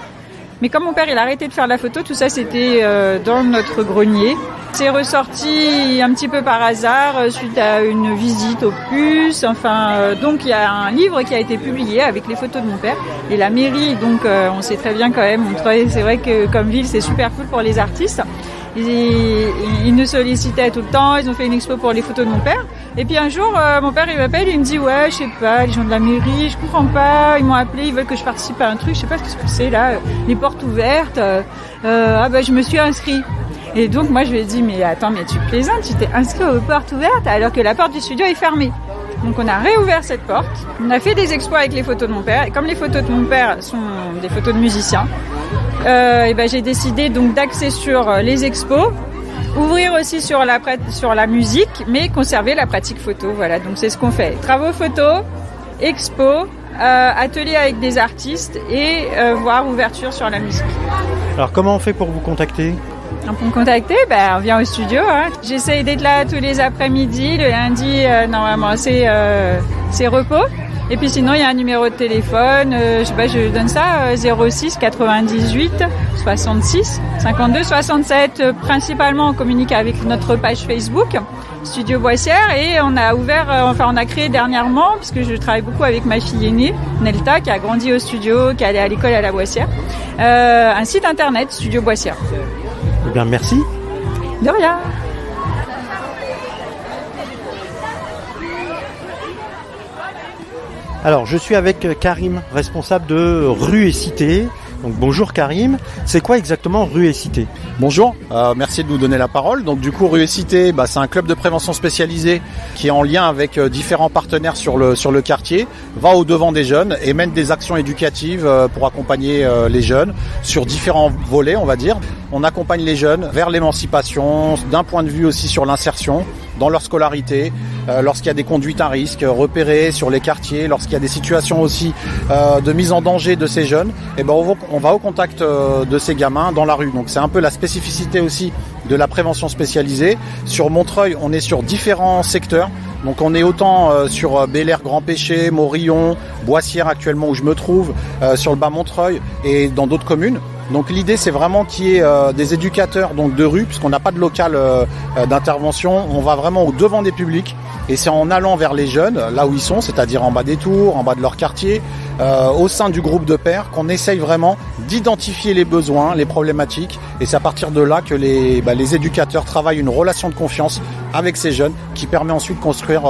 Mais comme mon père il a arrêté de faire la photo, tout ça c'était dans notre grenier. C'est ressorti un petit peu par hasard suite à une visite au puce. Donc il y a un livre qui a été publié avec les photos de mon père. Et la mairie, donc on sait très bien quand même, Montreuil, c'est vrai que comme ville c'est super cool pour les artistes. Ils nous sollicitaient tout le temps, ils ont fait une expo pour les photos de mon père. Et puis un jour, mon père il m'appelle, il me dit ouais, je sais pas, les gens de la mairie, je comprends pas, ils m'ont appelé, ils veulent que je participe à un truc, je sais pas ce que c'est là, les portes ouvertes. Je me suis inscrit. Et donc moi je lui ai dit mais attends, mais tu plaisantes, tu t'es inscrit aux portes ouvertes alors que la porte du studio est fermée. Donc on a réouvert cette porte, on a fait des expos avec les photos de mon père. Et comme les photos de mon père sont des photos de musiciens, j'ai décidé donc d'axer sur les expos, ouvrir aussi sur la musique, mais conserver la pratique photo. Voilà, donc c'est ce qu'on fait. Travaux photos, expos, ateliers avec des artistes et voire ouverture sur la musique.
Alors comment on fait pour vous contacter ?
Pour me contacter, on vient au studio. J'essaye d'être là tous les après-midi. Le lundi, normalement, c'est repos. Et puis sinon, il y a un numéro de téléphone. Je donne ça, 06 98 66 52 67. Principalement, on communique avec notre page Facebook, Studio Boissière. Et on a on a créé dernièrement, puisque je travaille beaucoup avec ma fille aînée, Nelta, qui a grandi au studio, qui est allée à l'école à la Boissière, un site internet, Studio Boissière.
Eh bien, merci.
De rien.
Alors, je suis avec Karim, responsable de Rue et Cité. Donc, bonjour Karim. C'est quoi exactement Rue et Cité ?
Bonjour, merci de nous donner la parole. Donc, du coup, Rue et Cité, c'est un club de prévention spécialisé qui est en lien avec différents partenaires sur le quartier, va au devant des jeunes et mène des actions éducatives pour accompagner les jeunes sur différents volets, on va dire. On accompagne les jeunes vers l'émancipation, d'un point de vue aussi sur l'insertion. dans leur scolarité, lorsqu'il y a des conduites à risque repérées sur les quartiers, lorsqu'il y a des situations aussi de mise en danger de ces jeunes, et ben on va au contact de ces gamins dans la rue. Donc c'est un peu la spécificité aussi de la prévention spécialisée. Sur Montreuil, on est sur différents secteurs. Donc on est autant sur Bel-Air, Grand Péché, Morillon, Boissière actuellement où je me trouve, sur le bas Montreuil et dans d'autres communes. Donc l'idée c'est vraiment qu'il y ait des éducateurs donc de rue, puisqu'on n'a pas de local d'intervention, on va vraiment au devant des publics et c'est en allant vers les jeunes, là où ils sont, c'est-à-dire en bas des tours, en bas de leur quartier, au sein du groupe de pairs, qu'on essaye vraiment d'identifier les besoins, les problématiques, et c'est à partir de là que les éducateurs travaillent une relation de confiance avec ces jeunes qui permet ensuite de construire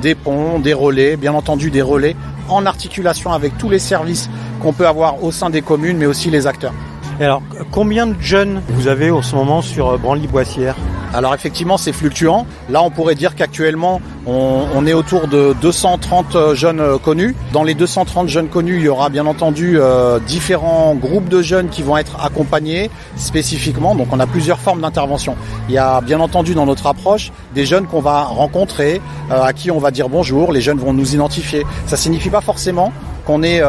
des ponts, des relais, bien entendu des relais en articulation avec tous les services qu'on peut avoir au sein des communes, mais aussi les acteurs.
Et alors, combien de jeunes vous avez en ce moment sur Branly-Boissière ?
Alors effectivement, c'est fluctuant. Là, on pourrait dire qu'actuellement, on est autour de 230 jeunes connus. Dans les 230 jeunes connus, il y aura bien entendu différents groupes de jeunes qui vont être accompagnés spécifiquement. Donc on a plusieurs formes d'intervention. Il y a bien entendu dans notre approche des jeunes qu'on va rencontrer, à qui on va dire bonjour. Les jeunes vont nous identifier. Ça signifie pas forcément qu'on est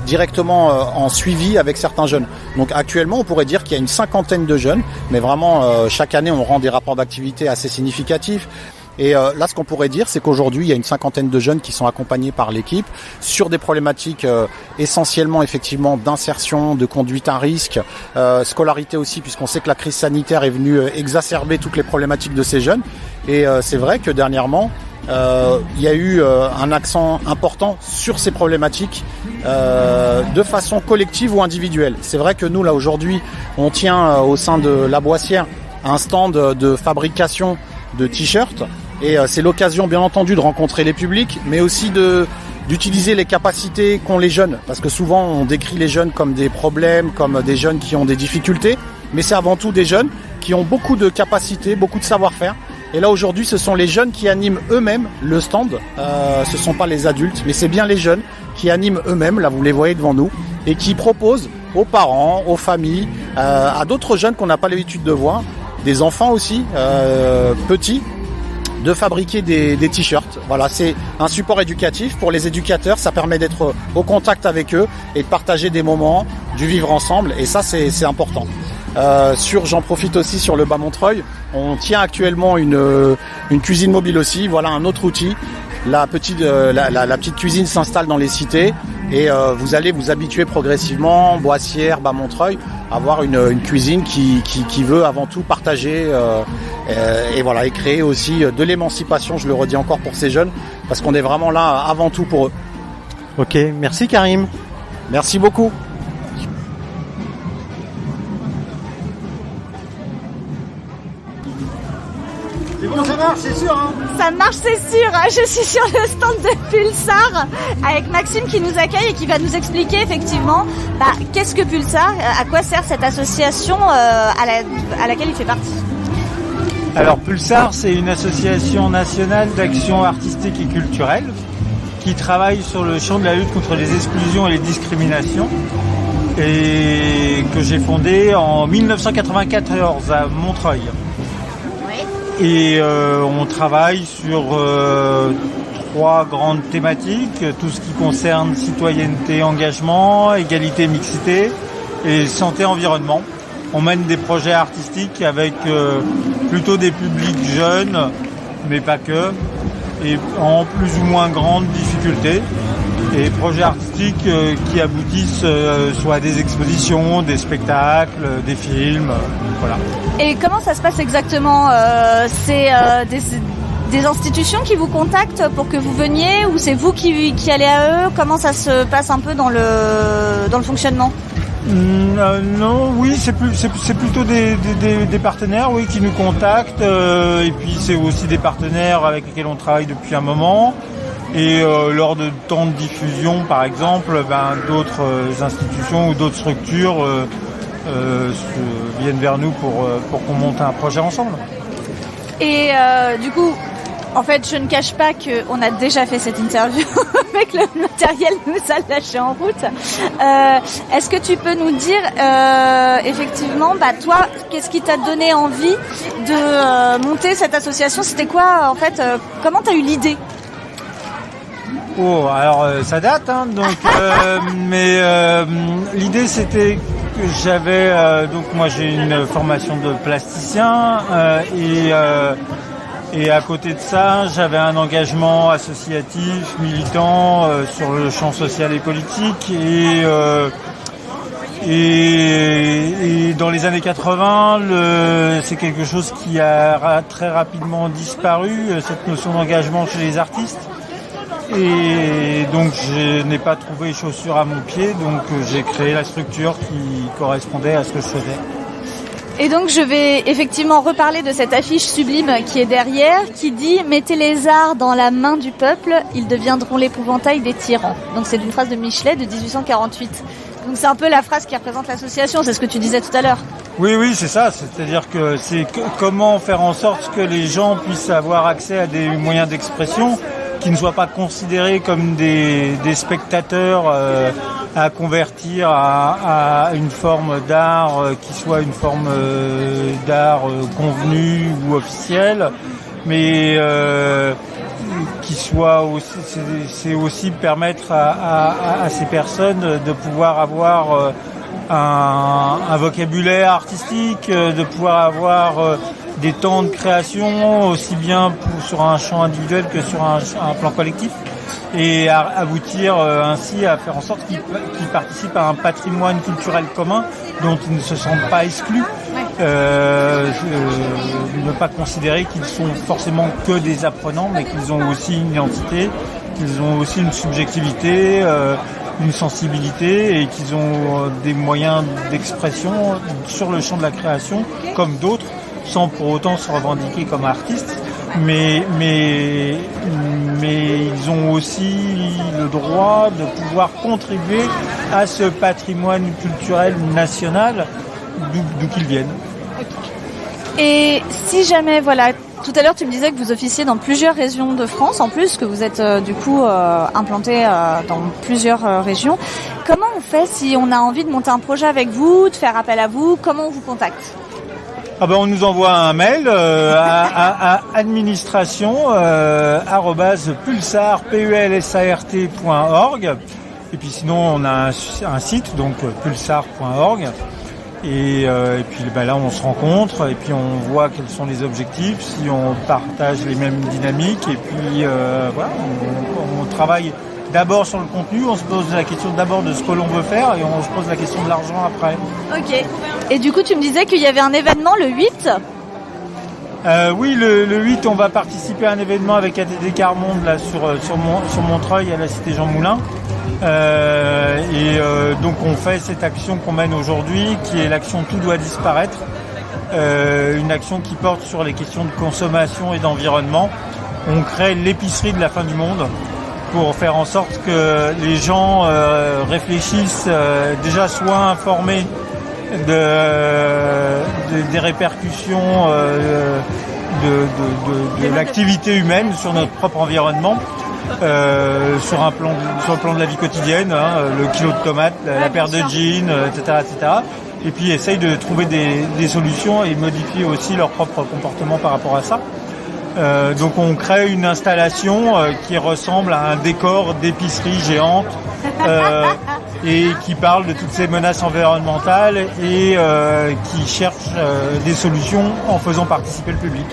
directement en suivi avec certains jeunes. Donc actuellement, on pourrait dire qu'il y a une 50aine de jeunes, mais vraiment chaque année, on rend des rapports d'activité assez significatifs. Et là, ce qu'on pourrait dire, c'est qu'aujourd'hui, il y a une 50aine de jeunes qui sont accompagnés par l'équipe sur des problématiques essentiellement, effectivement, d'insertion, de conduite à risque, scolarité aussi, puisqu'on sait que la crise sanitaire est venue exacerber toutes les problématiques de ces jeunes. Et c'est vrai que dernièrement, il y a eu un accent important sur ces problématiques de façon collective ou individuelle. C'est vrai que nous, là, aujourd'hui, on tient au sein de la Boissière un stand de fabrication de t-shirts et c'est l'occasion, bien entendu, de rencontrer les publics, mais aussi d'utiliser les capacités qu'ont les jeunes. Parce que souvent, on décrit les jeunes comme des problèmes, comme des jeunes qui ont des difficultés, mais c'est avant tout des jeunes qui ont beaucoup de capacités, beaucoup de savoir-faire. Et là aujourd'hui, ce sont les jeunes qui animent eux-mêmes le stand. Ce ne sont pas les adultes, mais c'est bien les jeunes qui animent eux-mêmes. Là, vous les voyez devant nous et qui proposent aux parents, aux familles, à d'autres jeunes qu'on n'a pas l'habitude de voir, des enfants aussi petits, de fabriquer des t-shirts. Voilà, c'est un support éducatif pour les éducateurs. Ça permet d'être au contact avec eux et de partager des moments, du vivre ensemble. Et ça, c'est important. J'en profite aussi sur le bas Montreuil. On tient actuellement une cuisine mobile aussi. Voilà un autre outil. La petite cuisine s'installe dans les cités et vous allez vous habituer progressivement, Boissière, bas Montreuil, à avoir une cuisine qui veut avant tout partager et voilà, et créer aussi de l'émancipation, je le redis encore, pour ces jeunes, parce qu'on est vraiment là avant tout pour eux.
Ok, merci Karim.
Merci beaucoup.
C'est bon, ça marche, c'est sûr, hein?
Ça marche, c'est sûr. Je suis sur le stand de Pulsar avec Maxime qui nous accueille et qui va nous expliquer effectivement qu'est-ce que Pulsar, à quoi sert cette association à laquelle il fait partie.
Alors Pulsar, c'est une association nationale d'action artistique et culturelle qui travaille sur le champ de la lutte contre les exclusions et les discriminations et que j'ai fondée en 1994 à Montreuil. Et on travaille sur 3 grandes thématiques, tout ce qui concerne citoyenneté, engagement, égalité, mixité et santé-environnement. On mène des projets artistiques avec plutôt des publics jeunes, mais pas que, et en plus ou moins grande difficulté. Et projets artistiques qui aboutissent soit à des expositions, des spectacles, des films, voilà.
Et comment ça se passe exactement? C'est des institutions qui vous contactent pour que vous veniez ou c'est vous qui allez à eux? Comment ça se passe un peu dans le fonctionnement?
Non, oui, c'est plutôt des partenaires, oui, qui nous contactent. Et puis c'est aussi des partenaires avec lesquels on travaille depuis un moment. Et lors de temps de diffusion, par exemple, d'autres institutions ou d'autres structures viennent vers nous pour qu'on monte un projet ensemble.
Et du coup, en fait, je ne cache pas qu'on a déjà fait cette interview, avec le matériel nous a lâché en route. Est-ce que tu peux nous dire effectivement, toi, qu'est-ce qui t'a donné envie de monter cette association? C'était quoi en fait? Comment t'as eu l'idée?
Oh, alors ça date, hein, donc, mais l'idée c'était que j'avais, donc moi j'ai une formation de plasticien et à côté de ça j'avais un engagement associatif, militant sur le champ social et politique et dans les années 80, c'est quelque chose qui a très rapidement disparu, cette notion d'engagement chez les artistes. Et donc je n'ai pas trouvé chaussure à mon pied, donc j'ai créé la structure qui correspondait à ce que je faisais.
Et donc je vais effectivement reparler de cette affiche sublime qui est derrière, qui dit « Mettez les arts dans la main du peuple, ils deviendront l'épouvantail des tyrans ». Donc c'est une phrase de Michelet de 1848. Donc c'est un peu la phrase qui représente l'association, c'est ce que tu disais tout à l'heure.
Oui, c'est ça, c'est-à-dire que c'est comment faire en sorte que les gens puissent avoir accès à des moyens d'expression qui ne soient pas considérés comme des spectateurs à convertir à une forme d'art qui soit une forme d'art convenue ou officielle, mais qui soit aussi, c'est aussi permettre à ces personnes de pouvoir avoir un vocabulaire artistique, de pouvoir avoir des temps de création aussi bien sur un champ individuel que sur un plan collectif et aboutir ainsi à faire en sorte qu'ils participent à un patrimoine culturel commun dont ils ne se sentent pas exclus, ne pas considérer qu'ils sont forcément que des apprenants mais qu'ils ont aussi une identité, qu'ils ont aussi une subjectivité, une sensibilité et qu'ils ont des moyens d'expression sur le champ de la création comme d'autres, sans pour autant se revendiquer comme artistes, mais ils ont aussi le droit de pouvoir contribuer à ce patrimoine culturel national d'où qu'ils viennent.
Et si jamais, tout à l'heure tu me disais que vous officiez dans plusieurs régions de France, en plus que vous êtes implanté dans plusieurs régions. Comment on fait si on a envie de monter un projet avec vous, de faire appel à vous? Comment on vous contacte?
On nous envoie un mail à administration@pulsart.org et puis sinon on a un site donc pulsart.org et puis là on se rencontre et puis on voit quels sont les objectifs, si on partage les mêmes dynamiques et puis on travaille d'abord sur le contenu, on se pose la question d'abord de ce que l'on veut faire et on se pose la question de l'argent après.
Ok. Et du coup, tu me disais qu'il y avait un événement le 8 ?
Oui, le 8, on va participer à un événement avec ATD Carmonde là, sur Montreuil à la Cité Jean Moulin. Donc on fait cette action qu'on mène aujourd'hui qui est l'action Tout doit disparaître. Une action qui porte sur les questions de consommation et d'environnement. On crée l'épicerie de la fin du monde pour faire en sorte que les gens réfléchissent, déjà soient informés des répercussions de l'activité humaine sur notre propre environnement, sur le plan de la vie quotidienne, le kilo de tomates, la paire de jeans, etc. Et puis essayent de trouver des solutions et modifier aussi leur propre comportement par rapport à ça. Donc on crée une installation qui ressemble à un décor d'épicerie géante et qui parle de toutes ces menaces environnementales et qui cherche des solutions en faisant participer le public.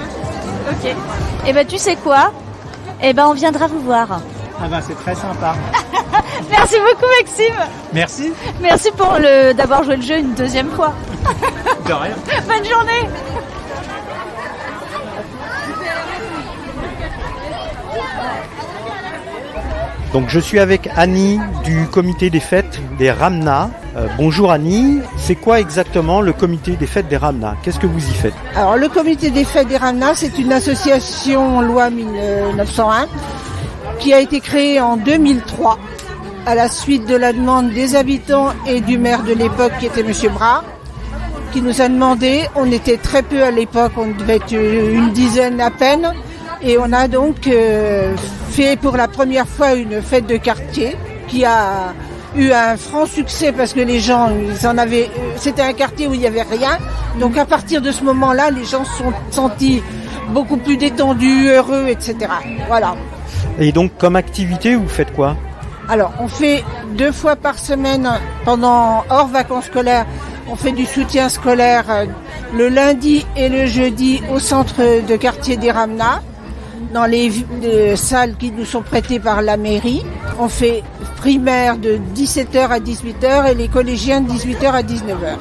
Ok. Et tu sais quoi ? On viendra vous voir.
C'est très sympa.
Merci beaucoup Maxime.
Merci.
Merci d'avoir joué le jeu une deuxième fois.
De rien.
Bonne journée.
Donc je suis avec Annie du comité des fêtes des Ramna. Bonjour Annie, c'est quoi exactement le comité des fêtes des Ramna? Qu'est-ce que vous y faites?
Alors le comité des fêtes des Ramna, c'est une association loi 1901 qui a été créée en 2003 à la suite de la demande des habitants et du maire de l'époque qui était Monsieur Bras, qui nous a demandé, on était très peu à l'époque, on devait être une dizaine à peine, et on a donc fait pour la première fois une fête de quartier qui a eu un franc succès parce que les gens, ils en avaient. C'était un quartier où il n'y avait rien. Donc à partir de ce moment-là, les gens se sont sentis beaucoup plus détendus, heureux, etc. Voilà.
Et donc, comme activité, vous faites quoi?
Alors, on fait 2 fois par semaine pendant hors vacances scolaires. On fait du soutien scolaire le lundi et le jeudi au centre de quartier des Ramnas, dans les salles qui nous sont prêtées par la mairie. On fait primaire de 17h à 18h et les collégiens de 18h à 19h.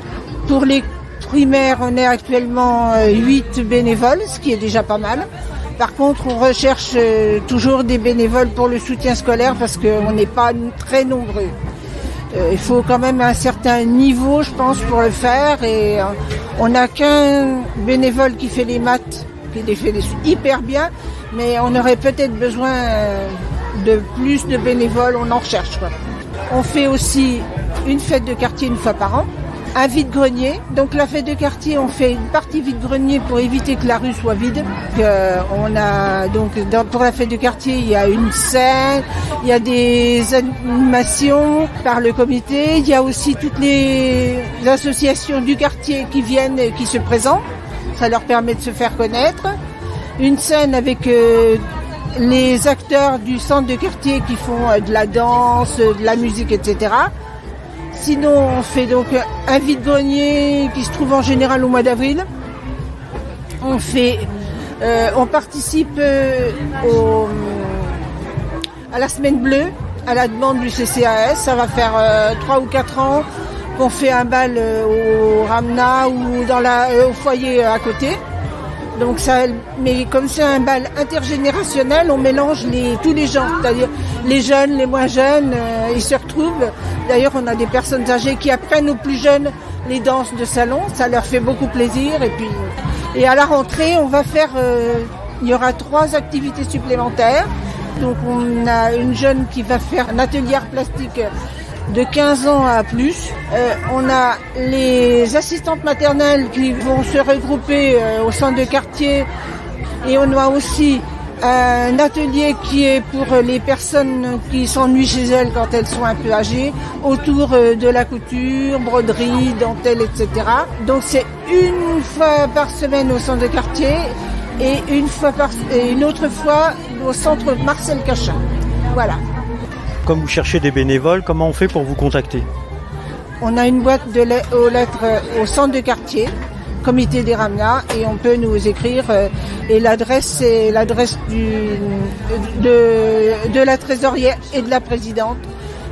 Pour les primaires, on est actuellement 8 bénévoles, ce qui est déjà pas mal. Par contre, on recherche toujours des bénévoles pour le soutien scolaire parce qu'on n'est pas très nombreux. Il faut quand même un certain niveau, je pense, pour le faire. Et on n'a qu'un bénévole qui fait les maths, qui les fait hyper bien, mais on aurait peut-être besoin de plus de bénévoles, on en recherche, quoi. On fait aussi une fête de quartier 1 fois par an, un vide-grenier. Donc la fête de quartier, on fait une partie vide-grenier pour éviter que la rue soit vide. On a donc pour la fête de quartier, il y a une scène, il y a des animations par le comité, il y a aussi toutes les associations du quartier qui viennent et qui se présentent. Ça leur permet de se faire connaître. Une scène avec les acteurs du centre de quartier qui font de la danse, de la musique, etc. Sinon, on fait donc un vide-grenier qui se trouve en général au mois d'avril. On participe à la Semaine Bleue, à la demande du CCAS. Ça va faire 3 ou 4 ans qu'on fait un bal au Ramna ou au foyer à côté. Donc mais comme c'est un bal intergénérationnel, on mélange tous les gens, c'est-à-dire les jeunes, les moins jeunes, ils se retrouvent. D'ailleurs, on a des personnes âgées qui apprennent aux plus jeunes les danses de salon, ça leur fait beaucoup plaisir. Et à la rentrée, on va faire, il y aura 3 activités supplémentaires. Donc on a une jeune qui va faire un atelier art plastique de 15 ans à plus. On a les assistantes maternelles qui vont se regrouper au centre de quartier et on a aussi un atelier qui est pour les personnes qui s'ennuient chez elles quand elles sont un peu âgées, autour de la couture, broderie, dentelle, etc. Donc c'est 1 fois par semaine au centre de quartier et une autre fois au centre Marcel Cachin. Voilà.
Comme vous cherchez des bénévoles, comment on fait pour vous contacter?
On a une boîte aux lettres au centre de quartier, comité des Ramnas, et on peut nous écrire. Et l'adresse, c'est l'adresse de la trésorière et de la présidente,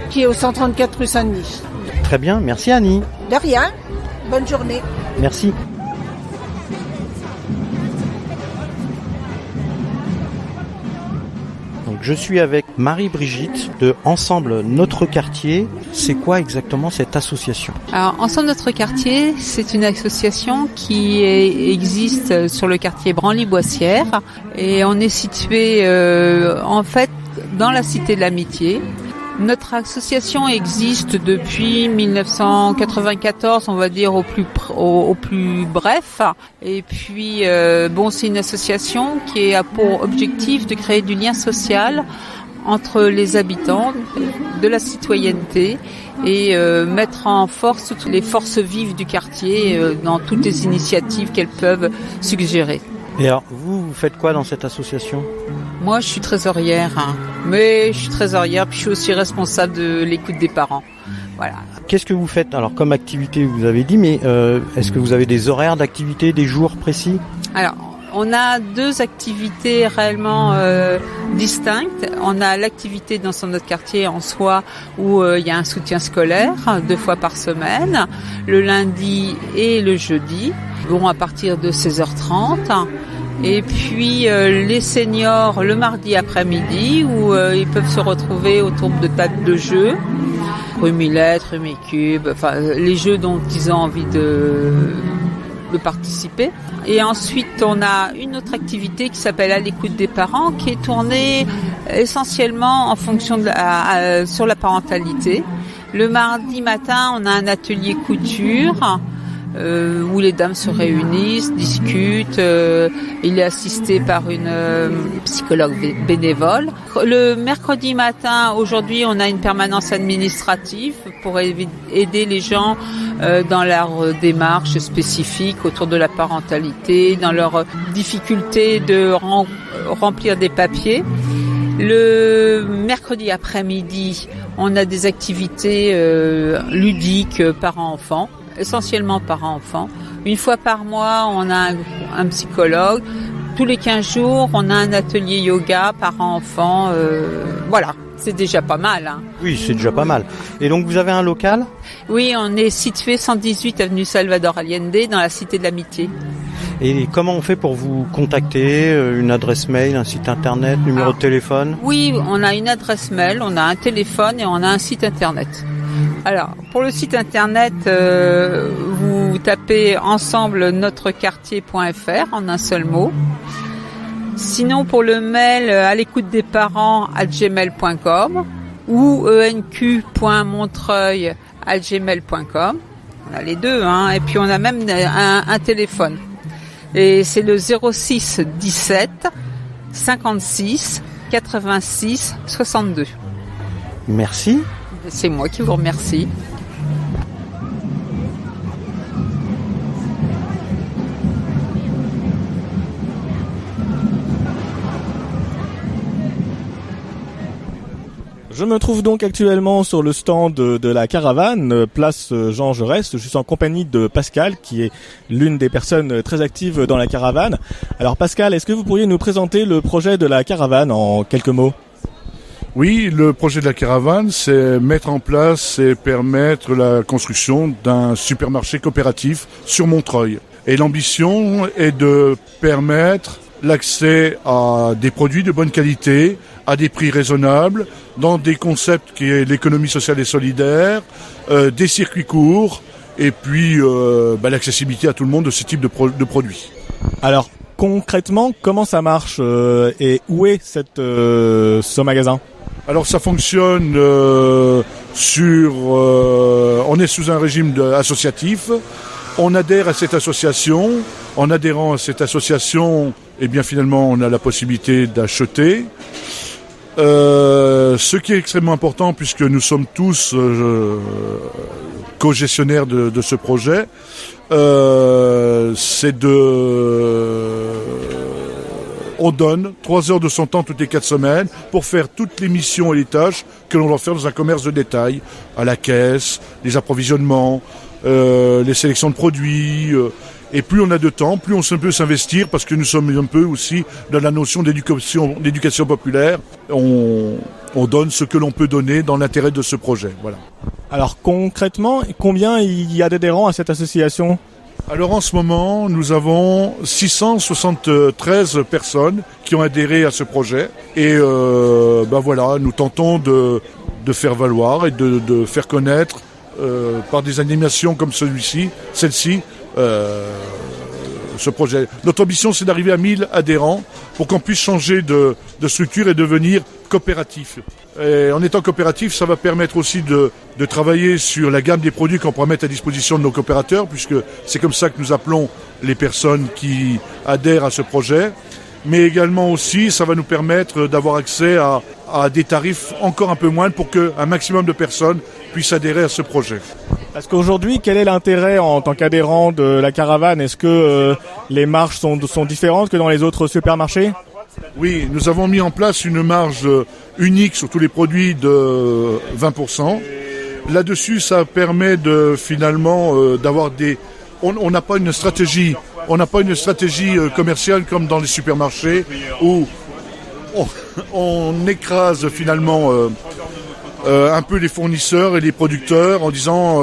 qui est au 134 rue Saint-Denis.
Très bien, merci Annie.
De rien, bonne journée.
Merci. Je suis avec Marie-Brigitte de Ensemble Notre Quartier. C'est quoi exactement cette association?
Alors, Ensemble Notre Quartier, c'est une association qui existe sur le quartier Branly-Boissière et on est situé en fait dans la Cité de l'Amitié. Notre association existe depuis 1994, on va dire au plus bref. Et puis, c'est une association qui a pour objectif de créer du lien social entre les habitants, de la citoyenneté et mettre en force toutes les forces vives du quartier dans toutes les initiatives qu'elles peuvent suggérer.
Et alors, vous faites quoi dans cette association?
Moi, je suis trésorière, mais je suis trésorière, puis je suis aussi responsable de l'écoute des parents. Voilà.
Qu'est-ce que vous faites alors comme activité? Vous avez dit, mais est-ce que vous avez des horaires d'activité, des jours précis?
Alors, on a 2 activités réellement distinctes. On a l'activité dans notre quartier en soi où il y a un soutien scolaire 2 fois par semaine, le lundi et le jeudi, à partir de 16h30. Et puis les seniors le mardi après-midi où ils peuvent se retrouver autour de tables de jeux, Rumilette, Rumicube, enfin les jeux dont ils ont envie de participer. Et ensuite on a une autre activité qui s'appelle À l'écoute des parents, qui est tournée essentiellement en fonction sur la parentalité. Le mardi matin on a un atelier couture où les dames se réunissent, discutent. Il est assisté par une psychologue bénévole. Le mercredi matin, aujourd'hui, on a une permanence administrative pour aider les gens dans leur démarche spécifique autour de la parentalité, dans leur difficulté de remplir des papiers. Le mercredi après-midi, on a des activités ludiques parents-enfants, essentiellement parents-enfants. Une fois par mois, on a un psychologue. Tous les 15 jours, on a un atelier yoga parents-enfants. Voilà, c'est déjà pas mal. Hein.
Oui, c'est déjà pas mal. Et donc, vous avez un local ?
Oui, on est situé 118 avenue Salvador Allende, dans la Cité de l'Amitié.
Et comment on fait pour vous contacter ? Une adresse mail, un site internet, numéro de téléphone ?
Oui, on a une adresse mail, on a un téléphone et on a un site internet. Alors, pour le site internet, vous tapez ensemble notrequartier.fr en un seul mot. Sinon, pour le mail, à l'écoute des parents @gmail.com ou enq.montreuil@gmail.com. On a les deux, hein. Et puis on a même un téléphone. Et c'est le 06 17 56 86 62.
Merci.
C'est moi qui vous remercie.
Je me trouve donc actuellement sur le stand de la caravane, place Jean Jaurès. Je suis en compagnie de Pascal, qui est l'une des personnes très actives dans la caravane. Alors Pascal, est-ce que vous pourriez nous présenter le projet de la caravane en quelques mots ?
Oui, le projet de la caravane, c'est mettre en place et permettre la construction d'un supermarché coopératif sur Montreuil. Et l'ambition est de permettre l'accès à des produits de bonne qualité, à des prix raisonnables, dans des concepts qui est l'économie sociale et solidaire, des circuits courts, et puis l'accessibilité à tout le monde de ce type de produits.
Alors concrètement, comment ça marche et où est ce magasin ?
Alors ça fonctionne on est sous un régime associatif. On adhère à cette association. En adhérant à cette association, eh bien finalement, on a la possibilité d'acheter. Ce qui est extrêmement important, puisque nous sommes tous co-gestionnaires de ce projet, c'est on donne 3 heures de son temps toutes les 4 semaines pour faire toutes les missions et les tâches que l'on doit faire dans un commerce de détail, à la caisse, les approvisionnements, les sélections de produits. Et plus on a de temps, plus on peut s'investir, parce que nous sommes un peu aussi dans la notion d'éducation populaire. On donne ce que l'on peut donner dans l'intérêt de ce projet. Voilà.
Alors concrètement, combien il y a d'adhérents à cette association ?
Alors en ce moment, nous avons 673 personnes qui ont adhéré à ce projet. Et voilà, nous tentons de faire valoir et de faire connaître par des animations comme celle-ci, ce projet. Notre ambition, c'est d'arriver à 1000 adhérents pour qu'on puisse changer de structure et devenir coopératif. Et en étant coopératif, ça va permettre aussi de travailler sur la gamme des produits qu'on pourra mettre à disposition de nos coopérateurs, puisque c'est comme ça que nous appelons les personnes qui adhèrent à ce projet. Mais également aussi, ça va nous permettre d'avoir accès à des tarifs encore un peu moindres pour qu'un maximum de personnes puissent adhérer à ce projet.
Parce qu'aujourd'hui, quel est l'intérêt en tant qu'adhérent de la caravane ? Est-ce que les marges sont différentes que dans les autres supermarchés ?
Oui, nous avons mis en place une marge unique sur tous les produits de 20%. Là-dessus, ça permet de finalement d'avoir des... On n'a pas une stratégie. On n'a pas une stratégie commerciale comme dans les supermarchés où on écrase finalement un peu les fournisseurs et les producteurs en disant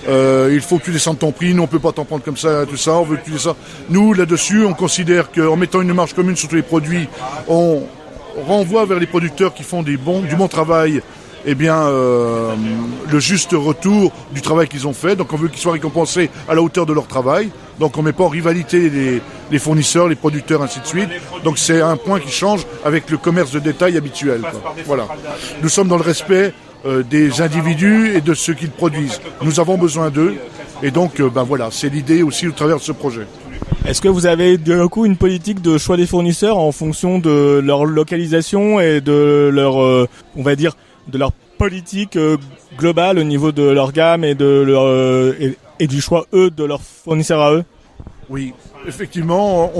il faut que tu descendes ton prix, nous on peut pas t'en prendre comme ça, tout ça, on veut que tu descendes. Nous là-dessus, on considère qu'en mettant une marge commune sur tous les produits, on renvoie vers les producteurs qui font du bon travail, eh bien le juste retour du travail qu'ils ont fait. Donc on veut qu'ils soient récompensés à la hauteur de leur travail. Donc on ne met pas en rivalité les fournisseurs, les producteurs, ainsi de suite. Donc c'est un point qui change avec le commerce de détail habituel, quoi. Voilà. Nous sommes dans le respect des individus et de ce qu'ils produisent. Nous avons besoin d'eux Et donc, voilà, c'est l'idée aussi au travers de ce projet.
Est-ce que vous avez du coup une politique de choix des fournisseurs en fonction de leur localisation et de leur, on va dire, de leur politique globale au niveau de leur gamme et de leur et du choix de leurs fournisseurs à eux?
Oui, effectivement,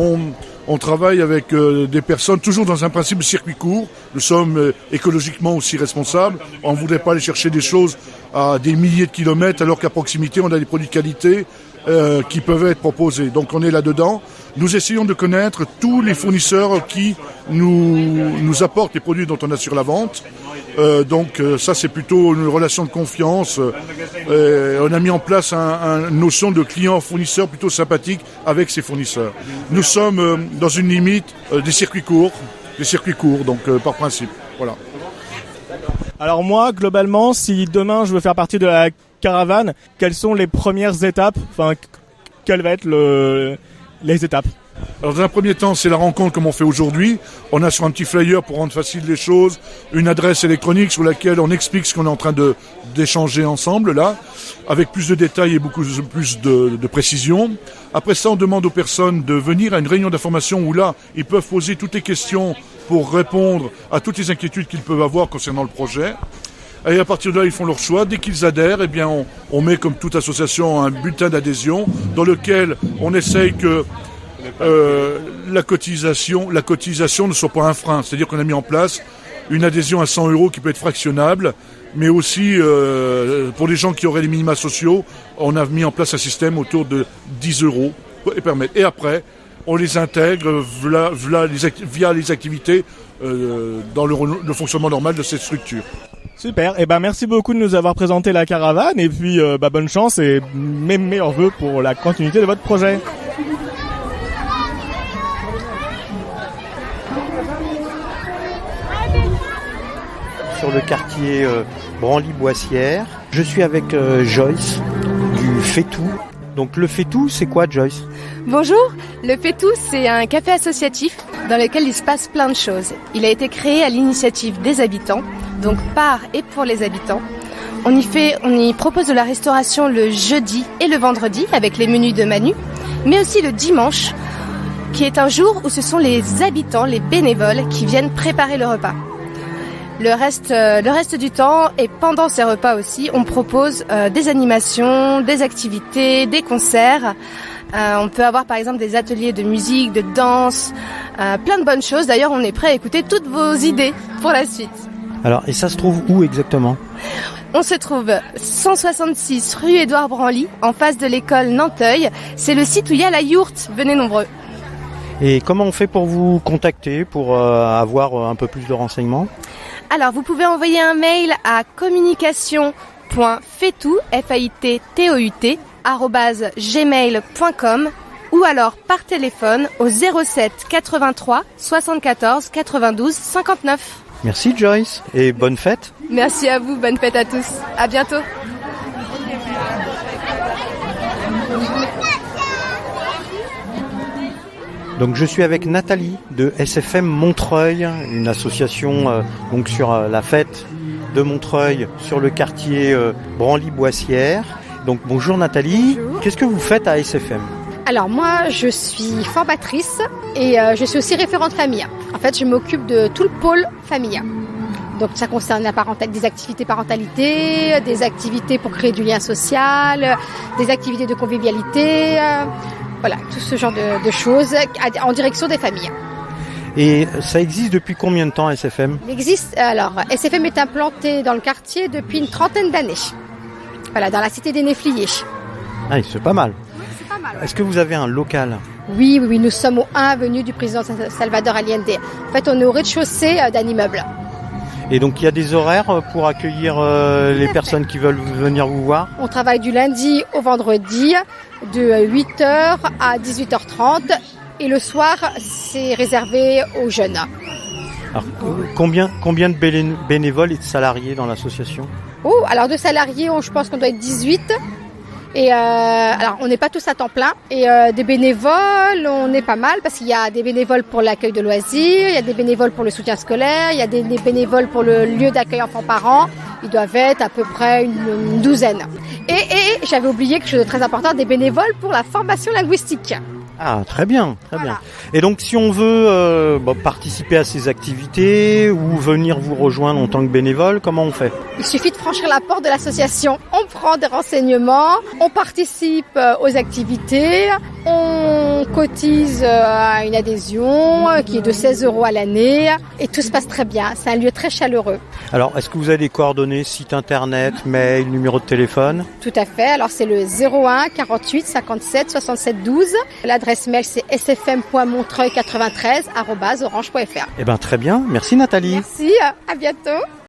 on travaille avec des personnes toujours dans un principe de circuit court. Nous sommes écologiquement aussi responsables. On ne voudrait pas aller chercher des choses à des milliers de kilomètres alors qu'à proximité on a des produits de qualité qui peuvent être proposés. Donc on est là-dedans. Nous essayons de connaître tous les fournisseurs qui nous apportent les produits dont on assure la vente. Donc ça c'est plutôt une relation de confiance. On a mis en place une notion de client-fournisseur plutôt sympathique avec ces fournisseurs. Nous sommes dans une limite des circuits courts, donc par principe. Voilà.
Alors moi, globalement, si demain je veux faire partie de la caravane, quelles sont les premières étapes? Enfin, quelles vont être les étapes?
Alors dans un premier temps, c'est la rencontre comme on fait aujourd'hui. On a sur un petit flyer pour rendre facile les choses, une adresse électronique sur laquelle on explique ce qu'on est en train d'échanger ensemble là, avec plus de détails et beaucoup plus de précision. Après ça, on demande aux personnes de venir à une réunion d'information où là, ils peuvent poser toutes les questions pour répondre à toutes les inquiétudes qu'ils peuvent avoir concernant le projet. Et à partir de là, ils font leur choix. Dès qu'ils adhèrent, eh bien, on met comme toute association un bulletin d'adhésion dans lequel on essaye que la cotisation ne soit pas un frein. C'est-à-dire qu'on a mis en place une adhésion à 100 € qui peut être fractionnable, mais aussi pour les gens qui auraient les minima sociaux, on a mis en place un système autour de 10 € et permettre. Et après, on les intègre via les activités dans le fonctionnement normal de cette structure.
Super, et merci beaucoup de nous avoir présenté la caravane et puis bonne chance et mes meilleurs vœux pour la continuité de votre projet.
Sur le quartier Branly-Boissière. Je suis avec Joyce du Fétou. Donc le Fétou, c'est quoi Joyce?
Bonjour, le Fétou, c'est un café associatif dans lequel il se passe plein de choses. Il a été créé à l'initiative des habitants, donc par et pour les habitants. On y propose de la restauration le jeudi et le vendredi avec les menus de Manu, mais aussi le dimanche, qui est un jour où ce sont les habitants, les bénévoles, qui viennent préparer le repas. Le reste du temps et pendant ces repas aussi, on propose des animations, des activités, des concerts. On peut avoir par exemple des ateliers de musique, de danse, plein de bonnes choses. D'ailleurs, on est prêt à écouter toutes vos idées pour la suite.
Alors, et ça se trouve où exactement?
On se trouve 166 rue Édouard Branly, en face de l'école Nanteuil. C'est le site où il y a la yourte. Venez nombreux.
Et comment on fait pour vous contacter, pour avoir un peu plus de renseignements?
Alors, vous pouvez envoyer un mail à communication.faitout, FAITTOUT, @gmail.com ou alors par téléphone au 07 83 74 92 59.
Merci Joyce et bonne fête.
Merci à vous, bonne fête à tous. À bientôt.
Donc je suis avec Nathalie de SFM Montreuil, une association donc sur la fête de Montreuil sur le quartier Branly-Boissière. Donc bonjour Nathalie, bonjour. Qu'est-ce que vous faites à SFM?
Alors moi je suis formatrice et je suis aussi référente famille. En fait je m'occupe de tout le pôle famille. Donc ça concerne des activités parentalité, des activités pour créer du lien social, des activités de convivialité, voilà, tout ce genre de choses en direction des familles.
Et ça existe depuis combien de temps SFM?
SFM est implanté dans le quartier depuis une 30aine d'années. Voilà, dans la cité des Néfliers.
Ah, c'est pas mal.
Oui, c'est pas mal. Ouais.
Est-ce que vous avez un local?
Oui, nous sommes au 1 avenue du président Salvador Allende. En fait, on est au rez-de-chaussée d'un immeuble.
Et donc, il y a des horaires pour accueillir les personnes qui veulent venir vous voir?
On travaille du lundi au vendredi, de 8h à 18h30. Et le soir, c'est réservé aux jeunes.
Alors, combien de bénévoles et de salariés dans l'association?
Alors de salariés, je pense qu'on doit être 18. Et alors on n'est pas tous à temps plein. Et des bénévoles, on est pas mal parce qu'il y a des bénévoles pour l'accueil de loisirs, il y a des bénévoles pour le soutien scolaire, il y a des bénévoles pour le lieu d'accueil enfants-parents. Ils doivent être à peu près une douzaine. Et j'avais oublié quelque chose de très important, des bénévoles pour la formation linguistique.
Ah, très bien, très bien. Et donc, si on veut participer à ces activités ou venir vous rejoindre en tant que bénévole, comment on fait?
Il suffit de franchir la porte de l'association, on prend des renseignements, on participe aux activités, on cotise à une adhésion qui est de 16 € à l'année et tout se passe très bien. C'est un lieu très chaleureux.
Alors, est-ce que vous avez des coordonnées, site internet, mail, numéro de téléphone?
Tout à fait. Alors, c'est le 01 48 57 67 12. L'adresse mail, c'est sfm.montreuil93@orange.fr.
Eh ben, très bien. Merci Nathalie.
Merci. À bientôt.